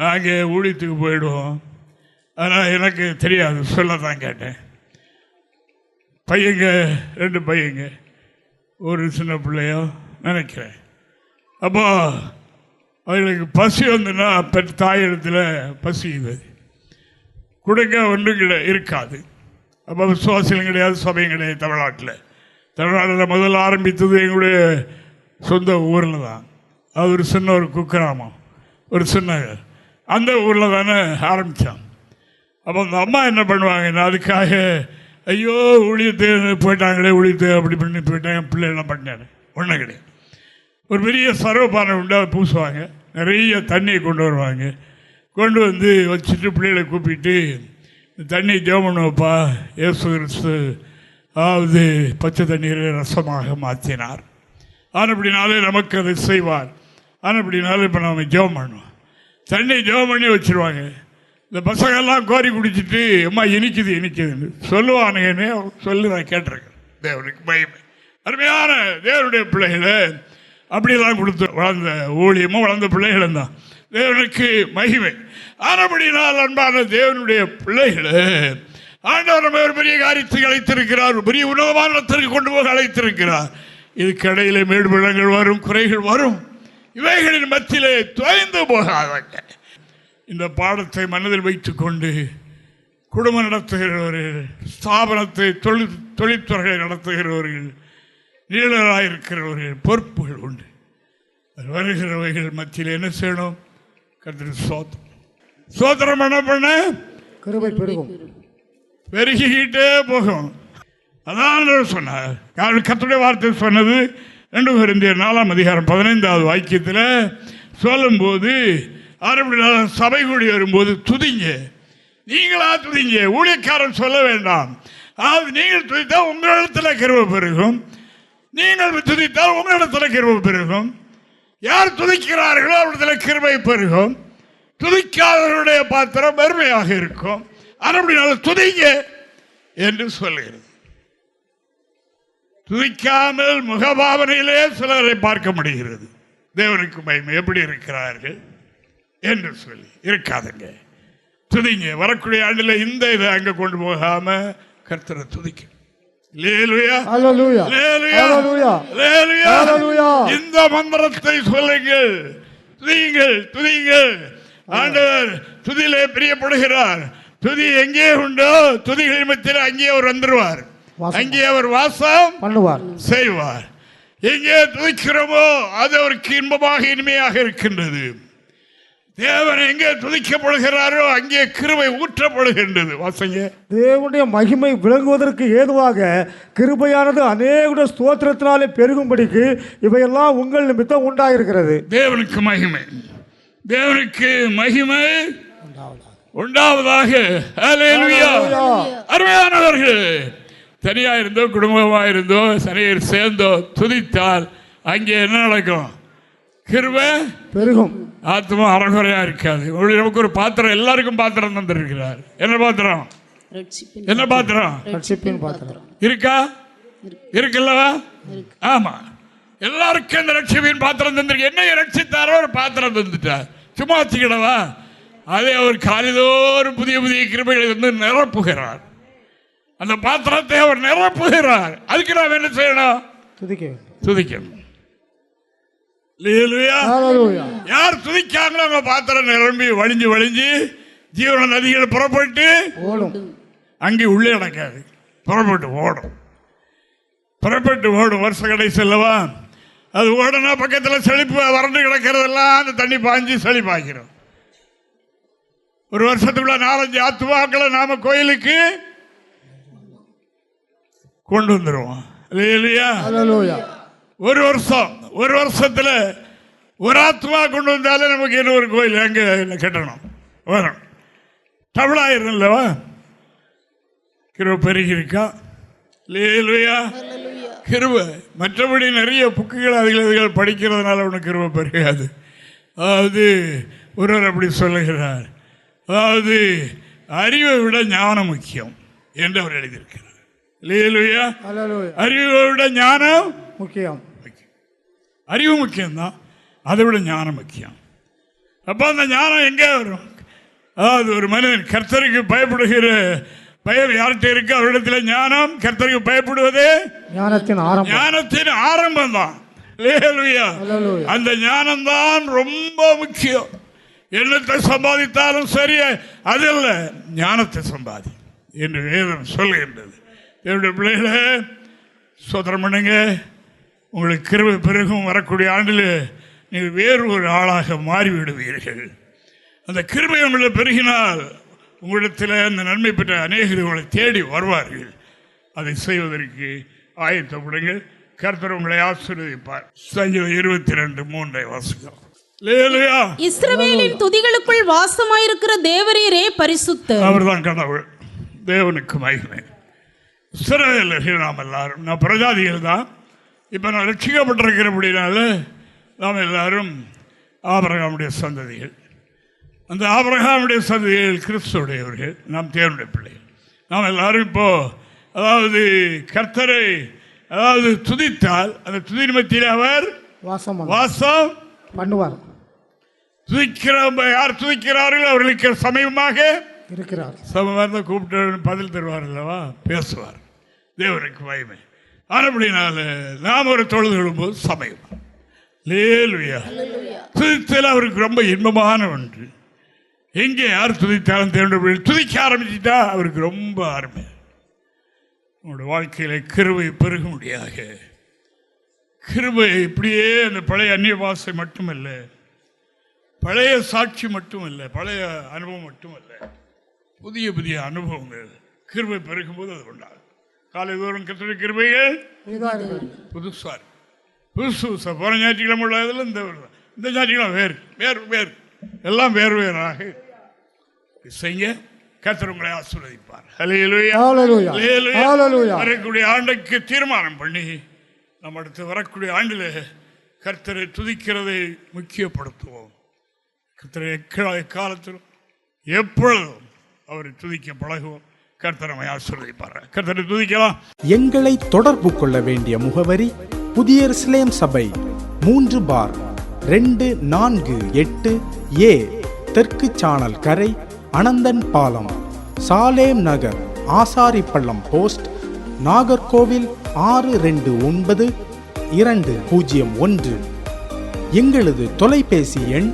நாங்கள் ஊழியத்துக்கு போயிடுவோம். ஆனால் எனக்கு தெரியாது, சொல்லத்தான் கேட்டேன். பையங்க 2 பையங்க, ஒரு சின்ன பிள்ளையோ நினைக்கிறேன். அப்போ அவங்களுக்கு பசி வந்துன்னா பெற்ற தாயிடத்தில் பசிக்குது, கொடுக்க ஒன்றும் இருக்காது. அப்போ விசுவாசிகளும் கிடையாது, சபையும் கிடையாது. தமிழ்நாட்டில் முதல்ல ஆரம்பித்தது எங்களுடைய சொந்த ஊரில் தான். அது ஒரு சின்ன ஒரு குக்கிராமம், ஒரு சின்ன அந்த ஊரில் தானே ஆரம்பித்தான். அப்போ அந்த அம்மா என்ன பண்ணுவாங்கன்னா, அதுக்காக ஐயோ ஊழியத்தை போயிட்டாங்களே, ஊழியத்தை அப்படி பண்ணி போயிட்டாங்க, பிள்ளைகள்லாம் பண்ணாங்க. ஒன்றும் கிடையாது. ஒரு பெரிய சர்வபானை உண்டு, அதை பூசுவாங்க, நிறைய தண்ணியை கொண்டு வருவாங்க. கொண்டு வந்து வச்சுட்டு பிள்ளைகளை கூப்பிட்டு தண்ணி ஜெபம் பண்ணுவப்பா, இயேசு கிறிஸ்து அதாவது பச்சை தண்ணீரை ரசமாக மாற்றினார், ஆனப்படினாலே நமக்கு அதை செய்வார், ஆனப்படினாலே இப்போ நம்ம ஜெபம் பண்ணுவோம். தண்ணி ஜெபம் பண்ணி வச்சுருவாங்க. இந்த பசங்கள்லாம் கோரி குடிச்சிட்டு அம்மா இனிக்குதுன்னு சொல்லுவானுங்கன்னு சொல்லி நான் கேட்டிருக்கேன். தேவனுக்கு மகிமை. அருமையான தேவனுடைய பிள்ளைகளை அப்படிலாம் கொடுத்து வளர்ந்த ஊழியமும் வளர்ந்த பிள்ளைகளும் தான். தேவனுக்கு மகிமை. ஆனபடினால் அன்பான தேவனுடைய பிள்ளைகளை ஆண்டவர் நம்ம ஒரு பெரிய காரியத்துக்கு அழைத்திருக்கிறார், பெரிய உணவான இடத்திற்கு கொண்டு போக அழைத்திருக்கிறார். இது கடையிலே மேடு பள்ளங்கள் வரும், குறைகள் வரும், இவைகளின் மத்தியிலே தொய்ந்து போகாதங்க. இந்த பாடத்தை மனதில் வைத்துக்கொண்டு குடும்பம் நடத்துகிறவர்கள், ஸ்தாபனத்தை தொழிற்துறைகளை நடத்துகிறவர்கள், நீளராயிருக்கிறவர்கள் பொறுப்புகள் உண்டு. அது வருகிறவைகள் மத்தியில் என்ன செய்யணும்? கர்த்தருக்கு சோத்திரம் பண்ண கிருபை பெருகும், பெருகிக்கிட்டே போகும். அதான் சொன்னார். கர்த்தருடைய வார்த்தை சொன்னது 2 கொரிந்தியர் 4ஆம் அதிகாரம் 15வது வாக்கியத்தில் சொல்லும்போது, சபை கூடி வரும்போது துதிங்க, நீங்களா துதிங்க, ஊழியக்காரன் சொல்ல வேண்டாம். அதாவது நீங்கள் துதித்தால் உங்களிடத்தில் கிருபை பெருகும், நீங்கள் துதித்தால் உங்களிடத்தில் கிருபை பெருகும். யார் துதிக்கிறார்களோ அவரிடத்தில் கிருபை பெருகும், துதிக்காதவருடைய பாத்திரம் பெருமையாக இருக்கும். அப்படினால துதிங்க என்று சொல்லுகிறது. துதிக்காமல் முகபாவனையிலே சிலரை பார்க்க முடிகிறது. தேவனுக்கு மகிமை. எப்படி இருக்கிறார்கள் என்று சொல்லி இருக்காதுங்க. துதிங்க. வரக்கூடிய ஆண்டில் இந்த இதை அங்கே கொண்டு போகாம கர்த்தரை துதிக்க. இந்த மந்திரத்தை சொல்லுங்கள், துதியுங்கள், துதியுங்கள். ஆண்டவர் துதியிலே பிரியப்படுகிறார். துதி எங்கே உண்டோ துதிகளின் மத்தியில் அங்கே அவர் வந்துடுவார், அங்கே அவர் வாசம் பண்ணுவார், செய்வார். எங்கே துதிக்கிறோமோ அது அவருக்கு இன்பமாக இனிமையாக இருக்கின்றது. தேவன் எங்கே துதிக்கப்படுகிறாரோ அங்கே கிருபை ஊற்றப்படுகின்றது. வாசங்க. தேவனுடைய மகிமை விளங்குவதற்கு ஏதுவாக கிருபையானது அநேக ஸ்தோத்திரத்தினாலே பெருகும்படிக்கு இவையெல்லாம் உங்கள் நிமித்தம் உண்டாயிருக்கிறது. தேவனுக்கு மகிமை, தேவனுக்கு மகிமை உண்டாவதாக. அருமையானவர்கள், தனியா இருந்தோ குடும்பமாக இருந்தோ சரையர் சேர்ந்தோ துதித்தால் அங்கே என்ன நடக்கும்? கிருபை பெருகும், ஆத்மா அறகுறையா இருக்காது. நமக்கு ஒரு பாத்திரம், எல்லாருக்கும் பாத்திரம் தந்திருக்கிறார். என்ன பாத்திரம்? என்ன பாத்திரம்? இருக்கா? இருக்குல்லவா? ஆமா, எல்லாருக்கும் இந்த ரட்சிப்பின் பாத்திரம் தந்திருக்கு. என்ன ரட்சித்தாரோ ஒரு பாத்திரம் தந்துட்டார். சும்மா வச்சுக்கிடவா? அதை அவர் காலைதோறும் புதிய புதிய கிருபைகளை வந்து நிரப்புகிறார். அந்த பாத்திரத்தை அவர் நிரப்புகிறார். அதுக்கு நாம் என்ன செய்யணும்? துதிக்கணும். யார் துதிக்காங்களோ அவங்க பாத்திரம் நிரம்பி வழிஞ்சு வழிஞ்சு ஜீவன நதிகள் புறப்பட்டு அங்கே உள்ளே அடக்காது, புறப்பட்டு ஓடும். புறப்பட்டு ஓடும். வருஷ கடை செல்லவா அது ஓடனா பக்கத்தில் செழிப்பு வறண்டு கிடக்கிறதெல்லாம் அந்த தண்ணி பாய்ஞ்சி செழிப்பாக்கிறோம். ஒரு வருஷத்துக்குள்ள 4-5 ஆத்துமாக்களை நாம கோயிலுக்கு கொண்டு வந்துருவோம் இல்லையா? ஒரு வருஷத்துல ஒரு ஆத்மா கொண்டு வந்தாலே நமக்கு இன்னொரு கோயில் அங்கே கட்டணும் வரும். தமிழாயிரம் இல்லவா? கிருபை பெருகி இருக்கா? அல்லேலூயா. கிருபை. மற்றபடி நிறைய புக்குகள் அதுகள் படிக்கிறதுனால ஒன்று கிருபை பெருகாது. அதாவது ஒருவர் அப்படி சொல்லுகிறார், அதாவது அறிவை விட ஞானம் முக்கியம் என்று அவர் எழுதியிருக்கிறார். அல்லேலூயா. அறிவை விட ஞானம் முக்கியம். அறிவு முக்கியம்தான், அதை விட ஞானம் முக்கியம். அப்போ அந்த ஞானம் எங்கே வரும்? அதாவது ஒரு மனிதன் கர்த்தருக்கு பயப்படுகிற பயம் யார்கிட்ட இருக்கு? அவரிடத்தில் ஞானம். கர்த்தருக்கு பயப்படுவது ஞானத்தின் ஆரம்பம் தான். அந்த ஞானம் தான் ரொம்ப முக்கியம். என்னத்தை சம்பாதித்தாலும் சரி, அதில் ஞானத்தை சம்பாதி என்று வேதம் சொல்லுகின்றது. என்னுடைய பிள்ளைகளே, சோதரம் பண்ணுங்க. உங்களுக்கு கிருபை பிறகும் வரக்கூடிய ஆண்டில் நீங்கள் வேறு ஒரு ஆளாக மாறிவிடுவீர்கள். அந்த கிருபை உங்களை பெருகினால் உங்களிடத்தில் அந்த நன்மை பெற்ற அநேகர் உங்களை தேடி வருவார்கள். அதை செய்வதற்கு ஆயத்தப்படுங்கள். கர்த்தர் உங்களை ஆசீர்வதிப்பார். சங்கீதம் 22:3 வாசிக்கிறோம். இஸ்ரவேலின் துதிகளுக்குள் வாசமாயிருக்கிற தேவரீரே பரிசுத்தர். அவர்தான் கடவுள். தேவனுக்கு மகிமை. இஸ்ரவேலர்கள் நாம் எல்லாரும், நாம் பிரஜாதிகள் தான். இப்போ நான் ரட்சிக்கப்பட்டிருக்கிறபடினால நாம் எல்லாரும் ஆபிரகாமுடைய சந்ததிகள். அந்த ஆபிரகாமுடைய சந்ததிகள் கிறிஸ்துவுடையவர்கள். நாம் தேவனுடைய பிள்ளைகள். நாம் எல்லாரும் இப்போ அதாவது கர்த்தரை அதாவது துதித்தால் அந்த துதி நிமித்தத்தில் அவர் வாசம் பண்ணுவார். யார் துதிக்கிறார்கள் அவர்களுக்கு சமயமாக இருக்கிறார். சமமாக கூப்பிட்டு பதில் தருவார் அல்லவா, பேசுவார். தேவனுக்கு மகிமை. ஆனபடினால நாம் ஒரு தொழுது கொள்ளும்போது சமயம் துதித்தல் அவருக்கு ரொம்ப இன்பமான ஒன்று. எங்கே யார் துதித்தாலும் தேவனுடைய துதிக்க ஆரம்பிச்சுட்டா அவருக்கு ரொம்ப அருமை. உங்களுடைய வாழ்க்கையில கிருபை பெருக முடியாக. கிருபை இப்படியே அந்த பழைய அந்நிய பாஷை மட்டுமல்ல, பழைய சாட்சி மட்டுமல்ல, பழைய அனுபவம் மட்டுமல்ல, புதிய புதிய அனுபவங்கள் கிருபை பெருகும்போது அது கொண்டாடும். காலை தோறும் கர்த்தருடைய கிருபைகள் புதுசாக புதுசு போன ஞாயிற்றுக்கிழமை உள்ளதில் இந்த ஞாயிற்றுக்கிழமை வேறு வேறு வேறு எல்லாம் வேறு வேறாக செய்ய கர்த்தர் உங்களை ஆசீர்வதிப்பார். வரக்கூடிய ஆண்டுக்கு தீர்மானம் பண்ணி நம்ம அடுத்து வரக்கூடிய ஆண்டில் கர்த்தரை துதிக்கிறதை முக்கியப்படுத்துவோம். கர்த்தரை எக்காலத்திலும் எப்பொழுதும் அவரை துதிக்க பழகுவோம். கர்த்தர் நம்மை ஆசீர்வதிப்பார். கர்த்தரை துதிக்கலாம். எங்களை தொடர்பு கொள்ள வேண்டிய முகவரி: புதிய எருசலேம் சபை, 3/248A தெற்கு சானல் கரை, அனந்தன் பாலம், சாலேம் நகர், ஆசாரிப்பள்ளம் போஸ்ட், நாகர்கோவில் 629201. எங்களது தொலைபேசி எண்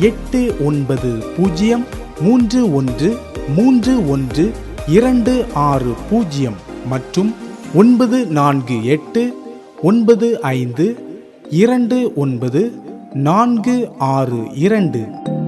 89313126 மற்றும் 94895294662.